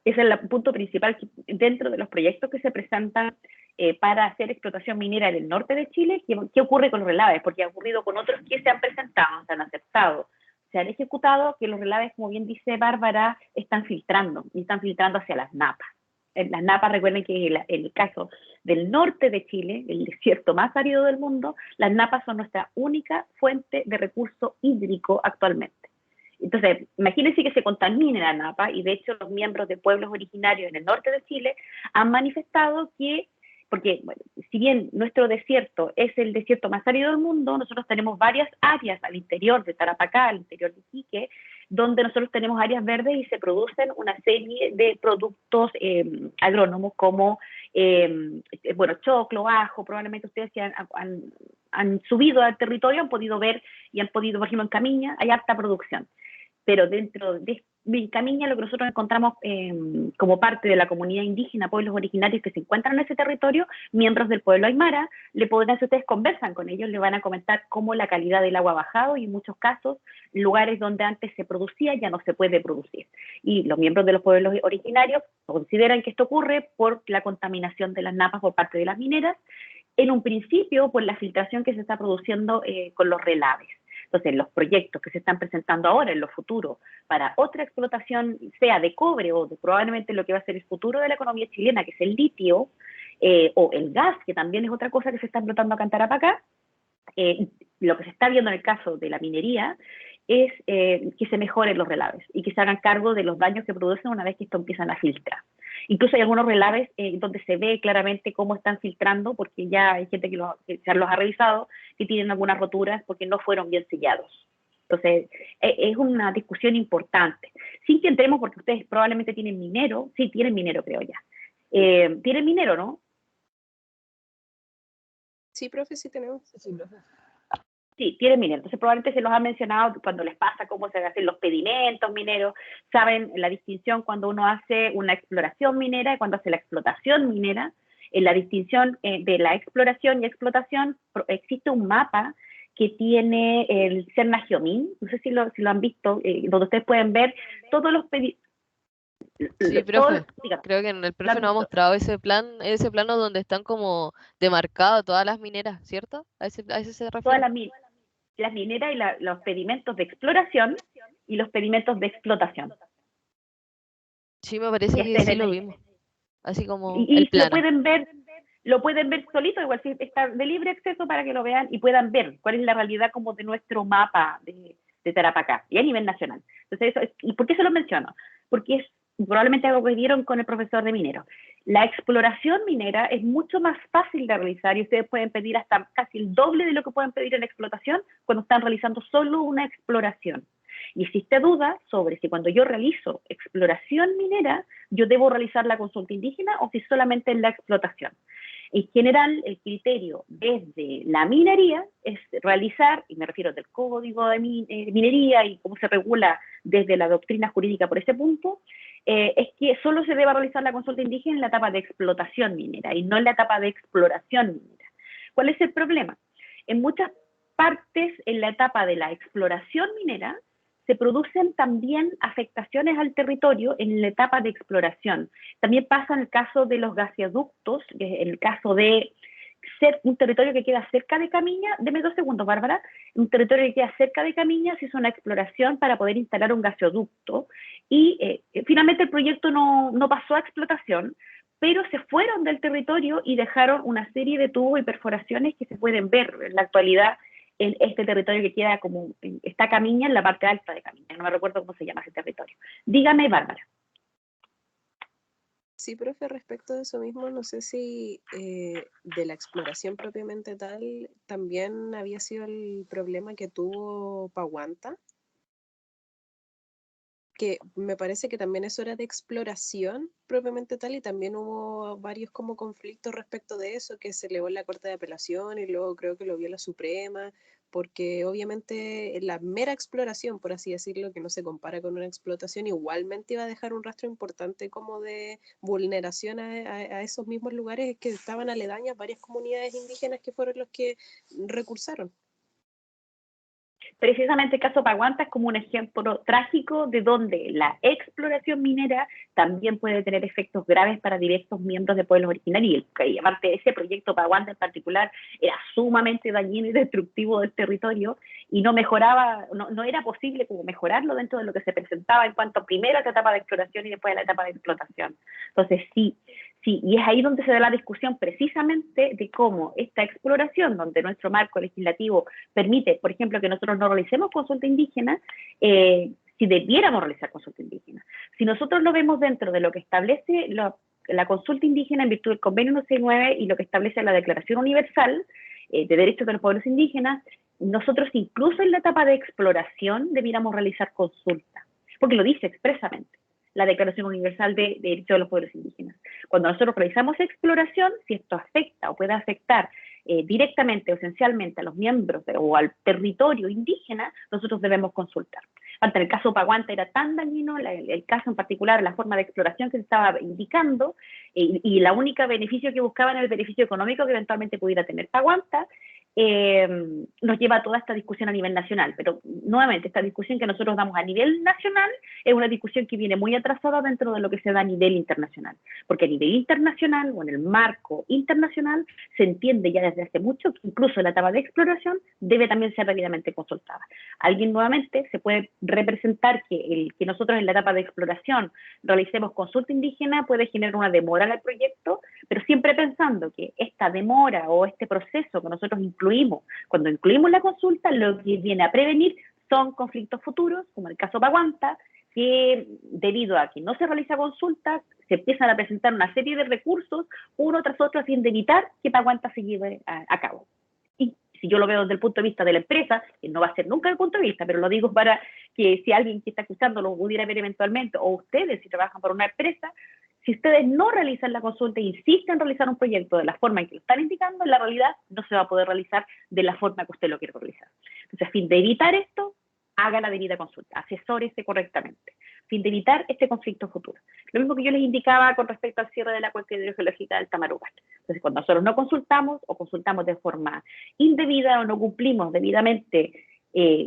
Ese es el punto principal dentro de los proyectos que se presentan para hacer explotación minera en el norte de Chile. ¿Qué ocurre con los relaves? Porque ha ocurrido con otros que se han presentado, se han aceptado, se han ejecutado, que los relaves, como bien dice Bárbara, están filtrando, y están filtrando hacia las napas. Las napas, recuerden que en el caso del norte de Chile, el desierto más árido del mundo, las napas son nuestra única fuente de recurso hídrico actualmente. Entonces, imagínense que se contamine la napa, y de hecho los miembros de pueblos originarios en el norte de Chile han manifestado que, porque bueno, si bien nuestro desierto es el desierto más árido del mundo, nosotros tenemos varias áreas al interior de Tarapacá, al interior de Iquique, donde nosotros tenemos áreas verdes y se producen una serie de productos agrónomos como, bueno, choclo, ajo. Probablemente ustedes si han subido al territorio, han podido ver y han podido, por ejemplo, en Camiña hay alta producción. Pero dentro de Vilcamiña lo que nosotros encontramos como parte de la comunidad indígena, pueblos originarios que se encuentran en ese territorio, miembros del pueblo aymara, le podrán, si ustedes conversan con ellos, le van a comentar cómo la calidad del agua ha bajado, y en muchos casos, lugares donde antes se producía ya no se puede producir. Y los miembros de los pueblos originarios consideran que esto ocurre por la contaminación de las napas por parte de las mineras, en un principio por la filtración que se está produciendo con los relaves. Entonces, los proyectos que se están presentando ahora en lo futuro para otra explotación, sea de cobre o de probablemente lo que va a ser el futuro de la economía chilena, que es el litio, o el gas, que también es otra cosa que se está explotando acá en Tarapacá, lo que se está viendo en el caso de la minería es que se mejoren los relaves y que se hagan cargo de los daños que producen una vez que esto empiezan a filtrar. Incluso hay algunos relaves donde se ve claramente cómo están filtrando, porque ya hay gente que ya los ha revisado, que tienen algunas roturas porque no fueron bien sellados. Entonces, es una discusión importante. Sin que entremos, porque ustedes probablemente tienen minero, sí, tienen minero, creo ya. ¿Tienen minero, no? Sí, profe, sí tenemos. Sí, profe. Sí, tienen minero. Entonces, probablemente se los ha mencionado cuando les pasa cómo se hacen los pedimentos mineros. Saben la distinción cuando uno hace una exploración minera y cuando hace la explotación minera. En la distinción de la exploración y explotación existe un mapa que tiene el Cernagiomín, no sé si lo han visto, donde ustedes pueden ver todos los pedimentos. Sí, profe. Creo que en el profe nos ha mostrado ese plano donde están como demarcadas todas las mineras, ¿cierto? ¿A ese se refiere? Todas las mineras y los pedimentos de exploración y los pedimentos de explotación. Sí, me parece que sí lo vimos. Así como el y plano. lo pueden ver solito, igual si está de libre acceso para que lo vean y puedan ver cuál es la realidad como de nuestro mapa de Tarapacá y a nivel nacional. Entonces, ¿y por qué se lo menciono? Porque es probablemente algo que vieron con el profesor de minero. La exploración minera es mucho más fácil de realizar y ustedes pueden pedir hasta casi el doble de lo que pueden pedir en explotación cuando están realizando solo una exploración. Y existe duda sobre si cuando yo realizo exploración minera, yo debo realizar la consulta indígena o si solamente en la explotación. En general, el criterio desde la minería es realizar, y me refiero del código de minería y cómo se regula desde la doctrina jurídica por ese punto, es que solo se debe realizar la consulta indígena en la etapa de explotación minera y no en la etapa de exploración minera. ¿Cuál es el problema? En muchas partes, en la etapa de la exploración minera, se producen también afectaciones al territorio en la etapa de exploración. También pasa en el caso de los gasoductos, en el caso de ser un territorio que queda cerca de Camiña. Deme 2 segundos, Bárbara. Un territorio que queda cerca de Camiña se hizo una exploración para poder instalar un gasoducto y finalmente el proyecto no pasó a explotación pero se fueron del territorio y dejaron una serie de tubos y perforaciones que se pueden ver en la actualidad en este territorio que queda como, está Camiña, en la parte alta de Camiña, no me recuerdo cómo se llama ese territorio. Dígame, Bárbara. Sí, profe, respecto de eso mismo, no sé si de la exploración propiamente tal también había sido el problema que tuvo Paguanta, que me parece que también eso era de exploración propiamente tal, y también hubo varios como conflictos respecto de eso, que se elevó en la Corte de Apelación y luego creo que lo vio la Suprema, porque obviamente la mera exploración, por así decirlo, que no se compara con una explotación, igualmente iba a dejar un rastro importante como de vulneración a esos mismos lugares que estaban aledañas, varias comunidades indígenas que fueron los que recursaron. Precisamente el caso Paguanta es como un ejemplo trágico de donde la exploración minera también puede tener efectos graves para diversos miembros de pueblos originarios. Y aparte, ese proyecto Paguanta en particular era sumamente dañino y destructivo del territorio y no mejoraba, no era posible como mejorarlo dentro de lo que se presentaba en cuanto primero a la etapa de exploración y después a la etapa de explotación. Entonces, sí, y es ahí donde se da la discusión precisamente de cómo esta exploración, donde nuestro marco legislativo permite, por ejemplo, que nosotros no realicemos consulta indígena, si debiéramos realizar consulta indígena. Si nosotros lo vemos dentro de lo que establece la consulta indígena en virtud del Convenio 169 y lo que establece la Declaración Universal de Derechos de los Pueblos Indígenas, nosotros incluso en la etapa de exploración debiéramos realizar consulta, porque lo dice expresamente la Declaración Universal de Derechos de los Pueblos Indígenas. Cuando nosotros realizamos exploración, si esto afecta o puede afectar directamente o esencialmente a los miembros o al territorio indígena, nosotros debemos consultar. Ante el caso Paguanta era tan dañino, el caso en particular, la forma de exploración que se estaba indicando, y la única beneficio que buscaban era el beneficio económico que eventualmente pudiera tener Paguanta, nos lleva a toda esta discusión a nivel nacional. Pero nuevamente, esta discusión que nosotros damos a nivel nacional es una discusión que viene muy atrasada dentro de lo que se da a nivel internacional. Porque a nivel internacional o en el marco internacional se entiende ya desde hace mucho que incluso la etapa de exploración debe también ser debidamente consultada. Alguien nuevamente se puede representar que nosotros en la etapa de exploración realicemos consulta indígena puede generar una demora en el proyecto, pero siempre pensando que esta demora o este proceso que nosotros incluimos, cuando incluimos la consulta, lo que viene a prevenir son conflictos futuros, como el caso Paguanta, que debido a que no se realiza consulta, se empiezan a presentar una serie de recursos, uno tras otro, a fin de evitar que Paguanta se lleve a cabo. Y si yo lo veo desde el punto de vista de la empresa, que no va a ser nunca el punto de vista, pero lo digo para que si alguien que está escuchando lo pudiera ver eventualmente, o ustedes si trabajan para una empresa, si ustedes no realizan la consulta e insisten en realizar un proyecto de la forma en que lo están indicando, en la realidad no se va a poder realizar de la forma que usted lo quiere realizar. Entonces, a fin de evitar esto, haga la debida consulta, asesórese correctamente, a fin de evitar este conflicto futuro. Lo mismo que yo les indicaba con respecto al cierre de la cuenca hidrogeológica del Tamarugal. Entonces, cuando nosotros no consultamos o consultamos de forma indebida o no cumplimos debidamente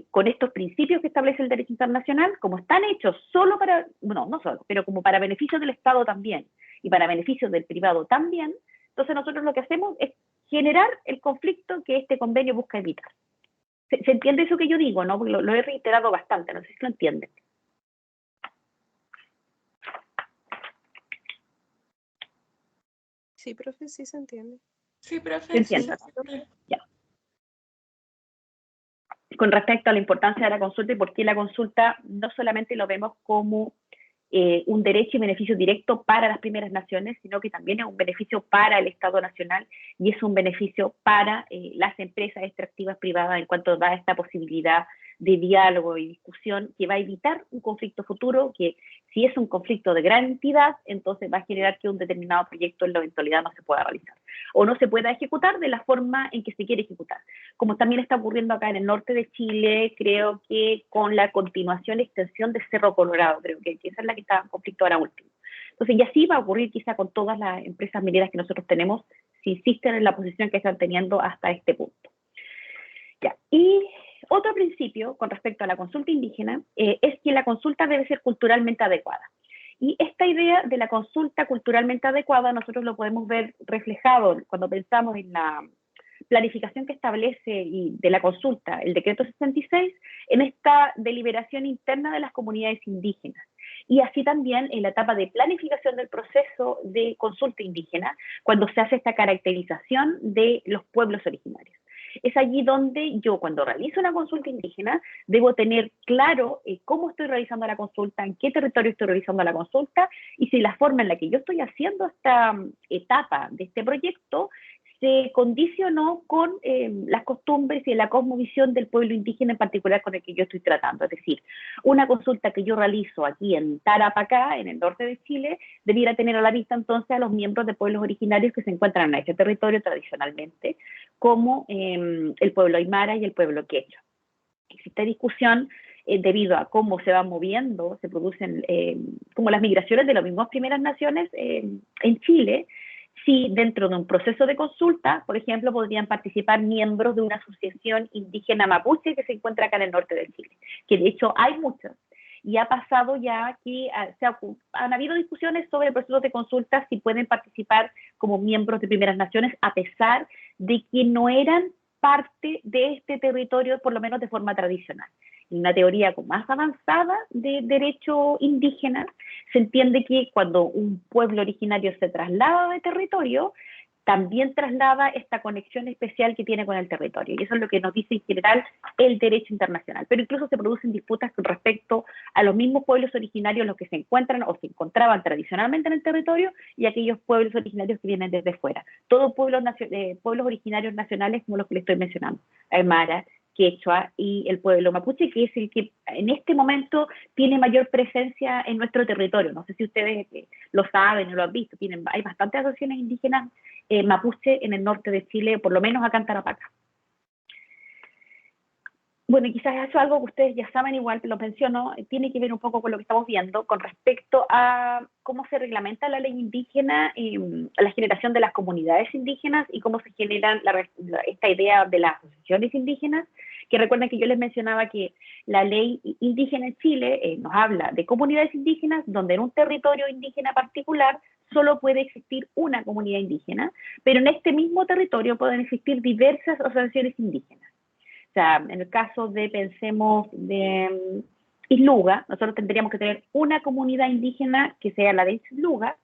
con estos principios que establece el derecho internacional, como están hechos solo para, bueno, no solo, pero como para beneficio del Estado también y para beneficio del privado también, entonces nosotros lo que hacemos es generar el conflicto que este convenio busca evitar. ¿Se entiende eso que yo digo, no? Lo he reiterado bastante, no sé si lo entienden. Sí, profe, sí se entiende. Sí, profe. ¿Se entiende? Sí. Ya. Con respecto a la importancia de la consulta y por qué la consulta no solamente lo vemos como un derecho y beneficio directo para las primeras naciones, sino que también es un beneficio para el Estado Nacional y es un beneficio para las empresas extractivas privadas en cuanto da esta posibilidad de diálogo y discusión que va a evitar un conflicto futuro que si es un conflicto de gran entidad, entonces va a generar que un determinado proyecto en la eventualidad no se pueda realizar o no se pueda ejecutar de la forma en que se quiere ejecutar. Como también está ocurriendo acá en el norte de Chile, creo que con la continuación y extensión de Cerro Colorado, creo que esa es la que está en conflicto ahora último. Entonces, y así va a ocurrir quizá con todas las empresas mineras que nosotros tenemos, si insisten en la posición que están teniendo hasta este punto. Ya. Y otro principio con respecto a la consulta indígena es que la consulta debe ser culturalmente adecuada. Y esta idea de la consulta culturalmente adecuada nosotros lo podemos ver reflejado cuando pensamos en la planificación que establece y de la consulta, el decreto 66, en esta deliberación interna de las comunidades indígenas. y así también en la etapa de planificación del proceso de consulta indígena, cuando se hace esta caracterización de los pueblos originarios. Es allí donde yo, cuando realizo una consulta indígena, debo tener claro cómo estoy realizando la consulta, en qué territorio estoy realizando la consulta, y si la forma en la que yo estoy haciendo esta etapa de este proyecto se condicionó con las costumbres y la cosmovisión del pueblo indígena en particular con el que yo estoy tratando. Es decir, una consulta que yo realizo aquí en Tarapacá, en el norte de Chile, debiera tener a la vista entonces a los miembros de pueblos originarios que se encuentran en este territorio tradicionalmente, como el pueblo aymara y el pueblo quechua. Existe discusión debido a cómo se van moviendo, se producen como las migraciones de las mismas primeras naciones en Chile, si dentro de un proceso de consulta, por ejemplo, podrían participar miembros de una asociación indígena mapuche que se encuentra acá en el norte de Chile, que de hecho hay muchas, y ha pasado ya que han habido discusiones sobre el proceso de consulta si pueden participar como miembros de primeras naciones, a pesar de que no eran parte de este territorio, por lo menos de forma tradicional. En una teoría más avanzada de derecho indígena, se entiende que cuando un pueblo originario se traslada de territorio, también traslada esta conexión especial que tiene con el territorio. Y eso es lo que nos dice en general el derecho internacional. Pero incluso se producen disputas con respecto a los mismos pueblos originarios, los que se encuentran o se encontraban tradicionalmente en el territorio, y aquellos pueblos originarios que vienen desde fuera. Todos pueblos originarios nacionales como los que les estoy mencionando. Aymara, quechua y el pueblo mapuche, que es el que en este momento tiene mayor presencia en nuestro territorio. No sé si ustedes lo saben o lo han visto, hay bastantes asociaciones indígenas mapuche en el norte de Chile, por lo menos acá en Tarapacá. Bueno, y quizás eso es algo que ustedes ya saben, igual lo menciono, tiene que ver un poco con lo que estamos viendo con respecto a cómo se reglamenta la ley indígena, la generación de las comunidades indígenas y cómo se generan esta idea de las asociaciones indígenas, que recuerden que yo les mencionaba que la ley indígena en Chile nos habla de comunidades indígenas donde en un territorio indígena particular solo puede existir una comunidad indígena, pero en este mismo territorio pueden existir diversas asociaciones indígenas. O sea, en el caso de, pensemos, de Isluga, nosotros tendríamos que tener una comunidad indígena que sea la de Isluga,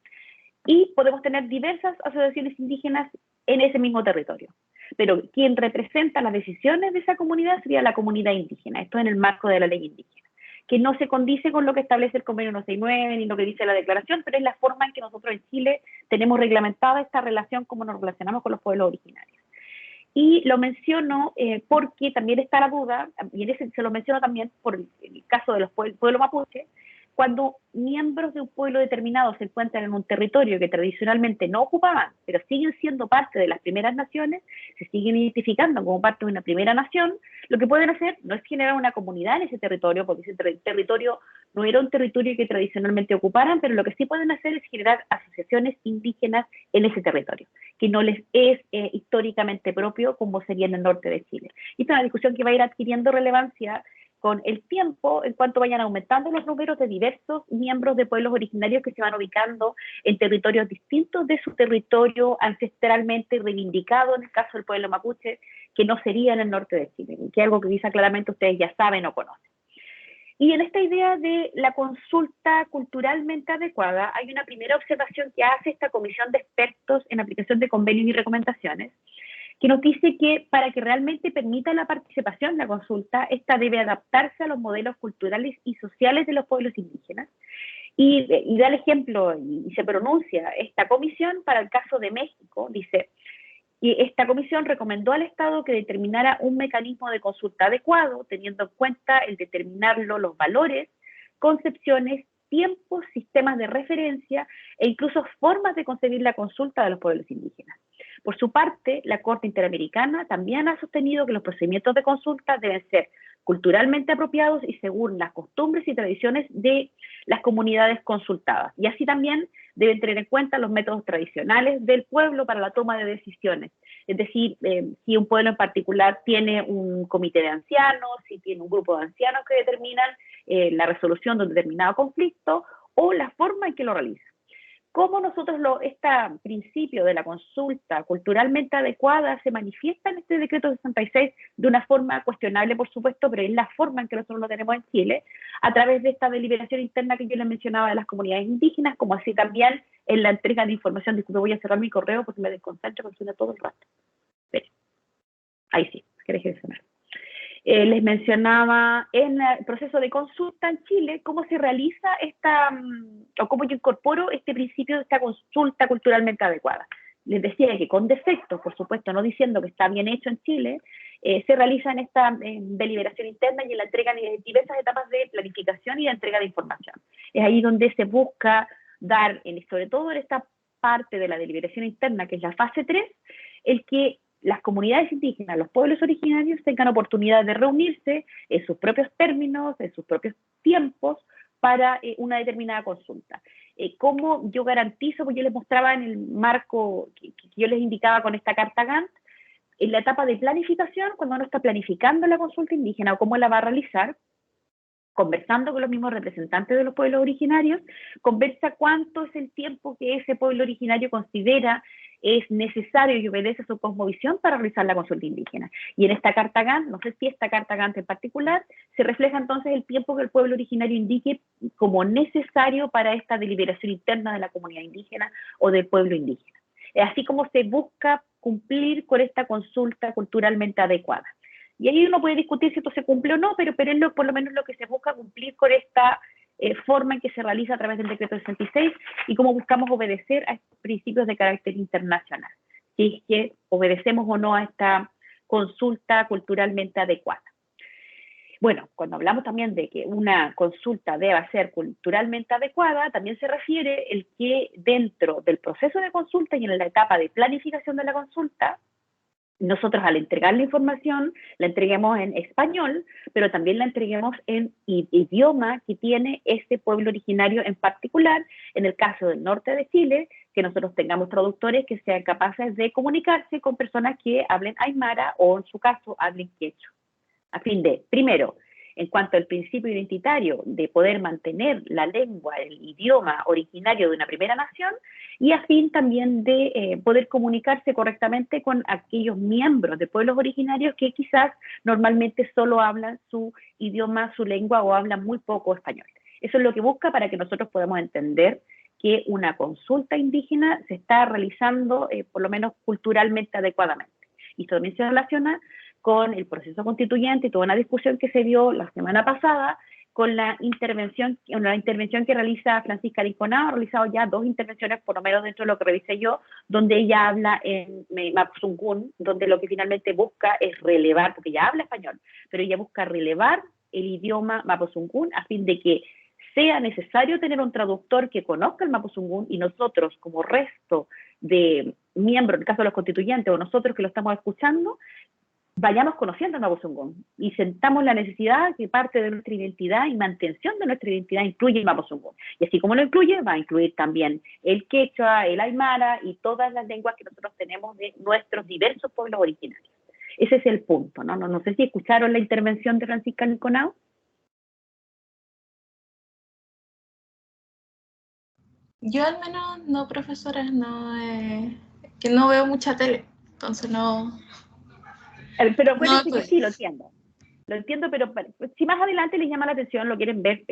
y podemos tener diversas asociaciones indígenas en ese mismo territorio. Pero quien representa las decisiones de esa comunidad sería la comunidad indígena. Esto en el marco de la ley indígena, que no se condice con lo que establece el convenio 169 ni lo que dice la declaración, pero es la forma en que nosotros en Chile tenemos reglamentada esta relación, como nos relacionamos con los pueblos originarios. Y lo menciono porque también está la duda, y se lo menciono también por el caso de los pueblos mapuche, cuando miembros de un pueblo determinado se encuentran en un territorio que tradicionalmente no ocupaban, pero siguen siendo parte de las primeras naciones, se siguen identificando como parte de una primera nación, lo que pueden hacer no es generar una comunidad en ese territorio, porque ese territorio no era un territorio que tradicionalmente ocuparan, pero lo que sí pueden hacer es generar asociaciones indígenas en ese territorio, que no les es históricamente propio como sería en el norte de Chile. Y esta es una discusión que va a ir adquiriendo relevancia con el tiempo, en cuanto vayan aumentando los números de diversos miembros de pueblos originarios que se van ubicando en territorios distintos de su territorio ancestralmente reivindicado, en el caso del pueblo mapuche, que no sería en el norte de Chile, que es algo que quizá claramente ustedes ya saben o conocen. Y en esta idea de la consulta culturalmente adecuada, hay una primera observación que hace esta comisión de expertos en aplicación de convenios y recomendaciones, que nos dice que para que realmente permita la participación en la consulta, esta debe adaptarse a los modelos culturales y sociales de los pueblos indígenas. Y da el ejemplo y se pronuncia esta comisión para el caso de México, dice, y esta comisión recomendó al Estado que determinara un mecanismo de consulta adecuado, teniendo en cuenta el determinarlo los valores, concepciones, tiempos, sistemas de referencia e incluso formas de concebir la consulta de los pueblos indígenas. Por su parte, la Corte Interamericana también ha sostenido que los procedimientos de consulta deben ser culturalmente apropiados y según las costumbres y tradiciones de las comunidades consultadas. Y así también deben tener en cuenta los métodos tradicionales del pueblo para la toma de decisiones. Es decir, si un pueblo en particular tiene un comité de ancianos, si tiene un grupo de ancianos que determinan la resolución de un determinado conflicto o la forma en que lo realizan. Cómo nosotros este principio de la consulta culturalmente adecuada se manifiesta en este decreto 66 de una forma cuestionable, por supuesto, pero es la forma en que nosotros lo tenemos en Chile, a través de esta deliberación interna que yo les mencionaba de las comunidades indígenas, como así también en la entrega de información. Disculpe, voy a cerrar mi correo porque me desconcentro, porque suena todo el rato. Pero, ahí sí, que deje de sonar. Les mencionaba en el proceso de consulta en Chile cómo se realiza o cómo yo incorporo este principio de esta consulta culturalmente adecuada. Les decía que con defectos, por supuesto, no diciendo que está bien hecho en Chile, se realiza en esta deliberación interna y en la entrega de diversas etapas de planificación y de entrega de información. Es ahí donde se busca dar, sobre todo en esta parte de la deliberación interna, que es la fase 3, el que las comunidades indígenas, los pueblos originarios, tengan oportunidad de reunirse en sus propios términos, en sus propios tiempos, para una determinada consulta. ¿Cómo yo garantizo? Pues yo les mostraba en el marco que yo les indicaba con esta carta Gantt, en la etapa de planificación, cuando uno está planificando la consulta indígena o cómo la va a realizar, conversando con los mismos representantes de los pueblos originarios, conversa cuánto es el tiempo que ese pueblo originario considera es necesario y obedece a su cosmovisión para realizar la consulta indígena. Y en esta carta Gantt, no sé si esta carta Gantt en particular, se refleja entonces el tiempo que el pueblo originario indique como necesario para esta deliberación interna de la comunidad indígena o del pueblo indígena. Así como se busca cumplir con esta consulta culturalmente adecuada. Y ahí uno puede discutir si esto se cumple o no, pero es por lo menos lo que se busca cumplir con esta forma en que se realiza a través del decreto 66 y cómo buscamos obedecer a estos principios de carácter internacional, si es que obedecemos o no a esta consulta culturalmente adecuada. Bueno, cuando hablamos también de que una consulta deba ser culturalmente adecuada, también se refiere el que dentro del proceso de consulta y en la etapa de planificación de la consulta, nosotros al entregar la información, la entreguemos en español, pero también la entreguemos en idioma que tiene este pueblo originario en particular. En el caso del norte de Chile, que nosotros tengamos traductores que sean capaces de comunicarse con personas que hablen aymara o en su caso hablen quechua. A fin de, primero, en cuanto al principio identitario de poder mantener la lengua, el idioma originario de una primera nación, y a fin también de poder comunicarse correctamente con aquellos miembros de pueblos originarios que quizás normalmente solo hablan su idioma, su lengua o hablan muy poco español. Eso es lo que busca para que nosotros podamos entender que una consulta indígena se está realizando por lo menos culturalmente adecuadamente. Y esto también se relaciona con el proceso constituyente y toda una discusión que se dio la semana pasada con la intervención que realiza Francisca Linconao. Ha realizado ya 2 intervenciones, por lo menos dentro de lo que revisé yo, donde ella habla en Mapuzungún, donde lo que finalmente busca es relevar, porque ella habla español, pero ella busca relevar el idioma Mapuzungún a fin de que sea necesario tener un traductor que conozca el Mapuzungún y nosotros, como resto de miembros, en el caso de los constituyentes, o nosotros que lo estamos escuchando, vayamos conociendo el Mapuzungún y sentamos la necesidad que parte de nuestra identidad y mantención de nuestra identidad incluye el Mapuzungún. Y así como lo incluye, va a incluir también el quechua, el aymara y todas las lenguas que nosotros tenemos de nuestros diversos pueblos originarios. Ese es el punto, ¿no? No sé si escucharon la intervención de Francisca Linconao. Yo al menos no, profesora, que no veo mucha tele, entonces no. Pero acuérdense que sí, lo entiendo, pero si más adelante les llama la atención, lo quieren ver,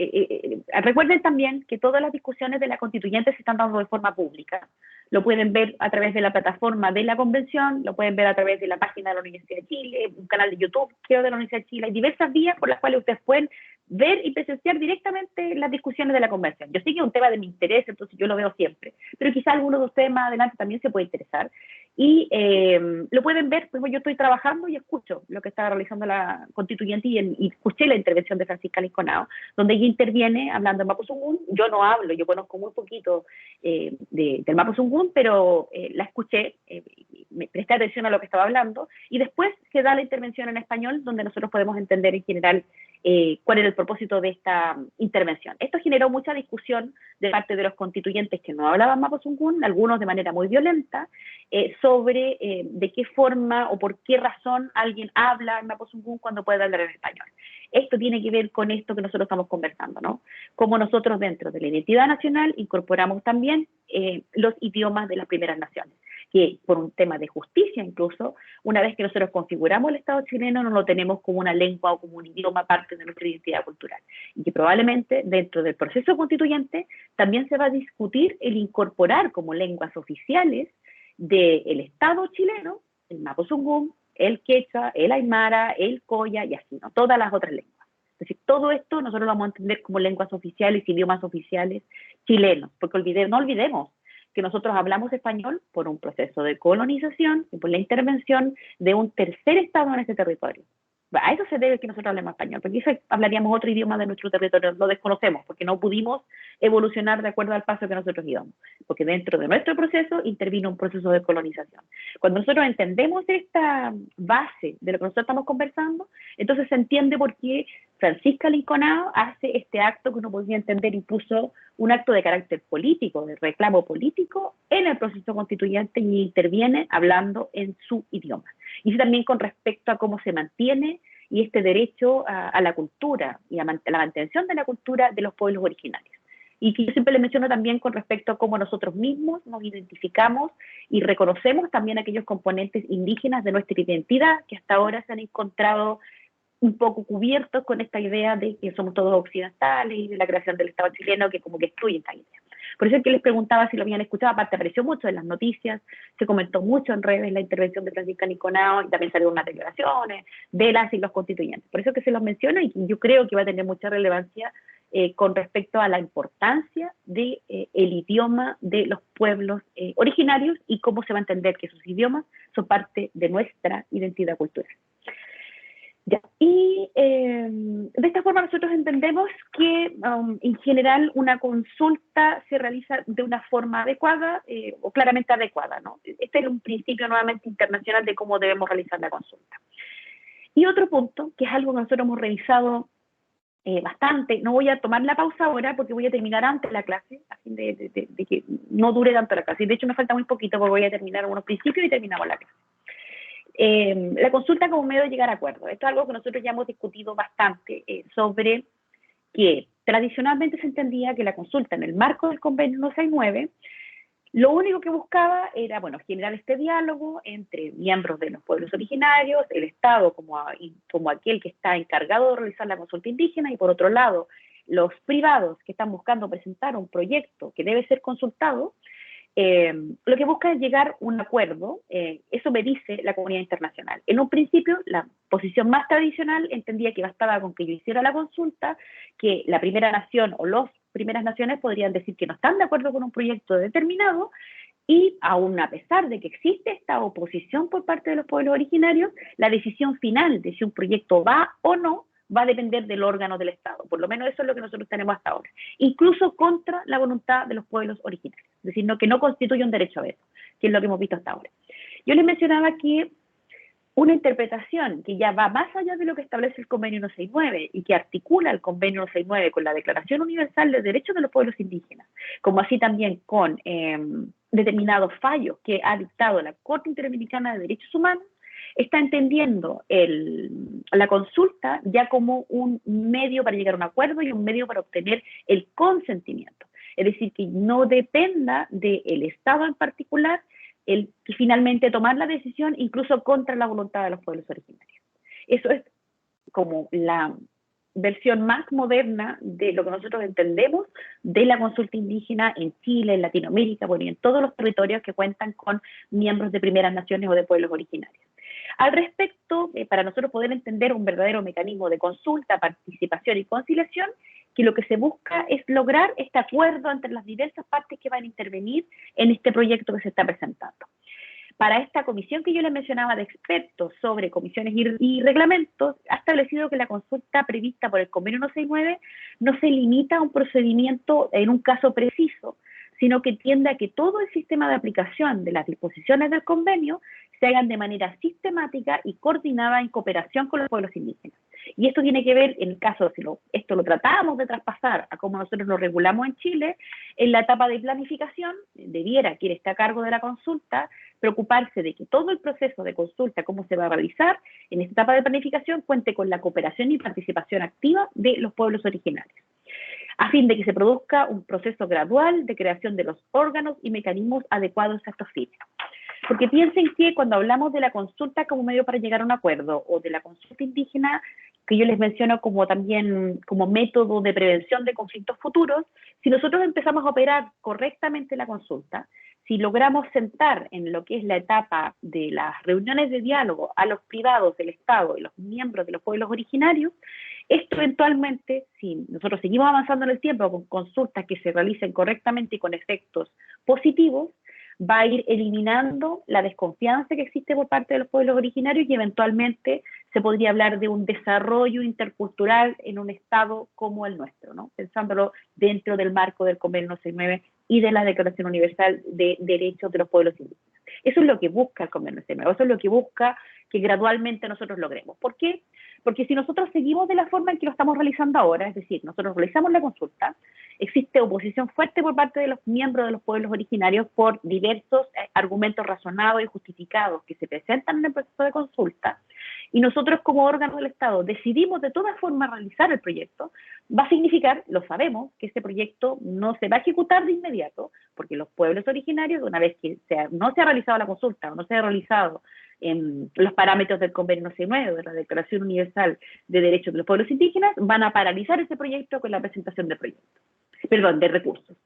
recuerden también que todas las discusiones de la constituyente se están dando de forma pública. Lo pueden ver a través de la plataforma de la convención, lo pueden ver a través de la página de la Universidad de Chile, un canal de YouTube, creo, de la Universidad de Chile. Hay diversas vías por las cuales ustedes pueden ver y presenciar directamente las discusiones de la convención. Yo sé que es un tema de mi interés, entonces yo lo veo siempre, pero quizá alguno de ustedes más adelante también se puede interesar. Y lo pueden ver, pues yo estoy trabajando y escucho lo que está realizando la constituyente y escuché la intervención de Francisca Linconao, donde ella interviene hablando en Mapuzungún. Yo no hablo, yo conozco muy poquito del Mapuzungún, pero la escuché, me presté atención a lo que estaba hablando, y después se da la intervención en español, donde nosotros podemos entender en general cuál era el propósito de esta intervención. Esto generó mucha discusión de parte de los constituyentes que no hablaban Mapuzungún, algunos de manera muy violenta, sobre de qué forma o por qué razón alguien habla en Mapuzungún cuando puede hablar en español. Esto tiene que ver con esto que nosotros estamos conversando, ¿no? Como nosotros dentro de la identidad nacional incorporamos también los idiomas de las primeras naciones, que por un tema de justicia incluso, una vez que nosotros configuramos el Estado chileno, no lo tenemos como una lengua o como un idioma parte de nuestra identidad cultural. Y que probablemente dentro del proceso constituyente también se va a discutir el incorporar como lenguas oficiales del Estado chileno el mapuzungún, el quechua, el aymara, el coya y así, ¿no? Todas las otras lenguas. Es decir, todo esto nosotros lo vamos a entender como lenguas oficiales, idiomas oficiales chilenos, porque no olvidemos que nosotros hablamos español por un proceso de colonización y por la intervención de un tercer estado en ese territorio. A eso se debe que nosotros hablemos español, porque eso hablaríamos otro idioma de nuestro territorio, lo desconocemos, porque no pudimos evolucionar de acuerdo al paso que nosotros íbamos, porque dentro de nuestro proceso intervino un proceso de colonización. Cuando nosotros entendemos esta base de lo que nosotros estamos conversando, entonces se entiende por qué Francisca Linconao hace este acto que uno podría entender incluso un acto de carácter político, de reclamo político en el proceso constituyente y interviene hablando en su idioma. Y también con respecto a cómo se mantiene y este derecho a la cultura y a la mantención de la cultura de los pueblos originarios. Y que yo siempre le menciono también con respecto a cómo nosotros mismos nos identificamos y reconocemos también aquellos componentes indígenas de nuestra identidad que hasta ahora se han encontrado un poco cubiertos con esta idea de que somos todos occidentales y de la creación del Estado chileno que como que excluye esta idea. Por eso es que les preguntaba si lo habían escuchado, aparte apareció mucho en las noticias, se comentó mucho en redes la intervención de Francisca Linconao y también salieron unas declaraciones de las y los constituyentes. Por eso que se los menciono y yo creo que va a tener mucha relevancia con respecto a la importancia del idioma de los pueblos originarios y cómo se va a entender que sus idiomas son parte de nuestra identidad cultural. Ya. Y de esta forma nosotros entendemos que en general una consulta se realiza de una forma adecuada o claramente adecuada, ¿no? Este es un principio nuevamente internacional de cómo debemos realizar la consulta. Y otro punto, que es algo que nosotros hemos revisado bastante, no voy a tomar la pausa ahora porque voy a terminar antes la clase, a fin de que no dure tanto la clase. De hecho me falta muy poquito porque voy a terminar unos principios y terminamos la clase. La consulta como medio de llegar a acuerdos. Esto es algo que nosotros ya hemos discutido bastante sobre que tradicionalmente se entendía que la consulta en el marco del convenio 169 lo único que buscaba era, bueno, generar este diálogo entre miembros de los pueblos originarios, el Estado como aquel que está encargado de realizar la consulta indígena y por otro lado los privados que están buscando presentar un proyecto que debe ser consultado. Lo que busca es llegar a un acuerdo, eso me dice la comunidad internacional. En un principio, la posición más tradicional entendía que bastaba con que yo hiciera la consulta, que la primera nación o las primeras naciones podrían decir que no están de acuerdo con un proyecto determinado, y aún a pesar de que existe esta oposición por parte de los pueblos originarios, la decisión final de si un proyecto va o no va a depender del órgano del Estado. Por lo menos eso es lo que nosotros tenemos hasta ahora. Incluso contra la voluntad de los pueblos originarios. Es decir, que no constituye un derecho a veto, que es lo que hemos visto hasta ahora. Yo les mencionaba que una interpretación que ya va más allá de lo que establece el Convenio 169 y que articula el Convenio 169 con la Declaración Universal de Derechos de los Pueblos Indígenas, como así también con determinados fallos que ha dictado la Corte Interamericana de Derechos Humanos, está entendiendo la consulta ya como un medio para llegar a un acuerdo y un medio para obtener el consentimiento. Es decir, que no dependa del Estado en particular el finalmente tomar la decisión incluso contra la voluntad de los pueblos originarios. Eso es como la versión más moderna de lo que nosotros entendemos de la consulta indígena en Chile, en Latinoamérica, bueno, y en todos los territorios que cuentan con miembros de primeras naciones o de pueblos originarios. Al respecto, para nosotros poder entender un verdadero mecanismo de consulta, participación y conciliación, que lo que se busca es lograr este acuerdo entre las diversas partes que van a intervenir en este proyecto que se está presentando. Para esta comisión que yo les mencionaba de expertos sobre comisiones y reglamentos, ha establecido que la consulta prevista por el Convenio 169 no se limita a un procedimiento en un caso preciso, sino que tiende a que todo el sistema de aplicación de las disposiciones del convenio se hagan de manera sistemática y coordinada en cooperación con los pueblos indígenas. Y esto tiene que ver, en el caso, si esto lo tratamos de traspasar a cómo nosotros lo regulamos en Chile, en la etapa de planificación, debiera quien esté a cargo de la consulta preocuparse de que todo el proceso de consulta, cómo se va a realizar, en esta etapa de planificación cuente con la cooperación y participación activa de los pueblos originarios, a fin de que se produzca un proceso gradual de creación de los órganos y mecanismos adecuados a estos fines. Porque piensen que cuando hablamos de la consulta como medio para llegar a un acuerdo, o de la consulta indígena, que yo les menciono como también como método de prevención de conflictos futuros, si nosotros empezamos a operar correctamente la consulta, si logramos sentar en lo que es la etapa de las reuniones de diálogo a los privados del Estado y los miembros de los pueblos originarios, esto eventualmente, si nosotros seguimos avanzando en el tiempo con consultas que se realicen correctamente y con efectos positivos, va a ir eliminando la desconfianza que existe por parte de los pueblos originarios y eventualmente se podría hablar de un desarrollo intercultural en un estado como el nuestro, ¿no? Pensándolo dentro del marco del Convenio 69 y de la Declaración Universal de Derechos de los Pueblos Indígenas. Eso es lo que busca el Convenio 69, eso es lo que busca que gradualmente nosotros logremos. ¿Por qué? Porque si nosotros seguimos de la forma en que lo estamos realizando ahora, es decir, nosotros realizamos la consulta, existe oposición fuerte por parte de los miembros de los pueblos originarios por diversos argumentos razonados y justificados que se presentan en el proceso de consulta, y nosotros como órgano del Estado decidimos de todas formas realizar el proyecto, va a significar, lo sabemos, que este proyecto no se va a ejecutar de inmediato, porque los pueblos originarios, una vez que no se ha realizado la consulta o no se ha realizado en los parámetros del Convenio 69, de la Declaración Universal de Derechos de los Pueblos Indígenas, van a paralizar ese proyecto con la presentación de recursos.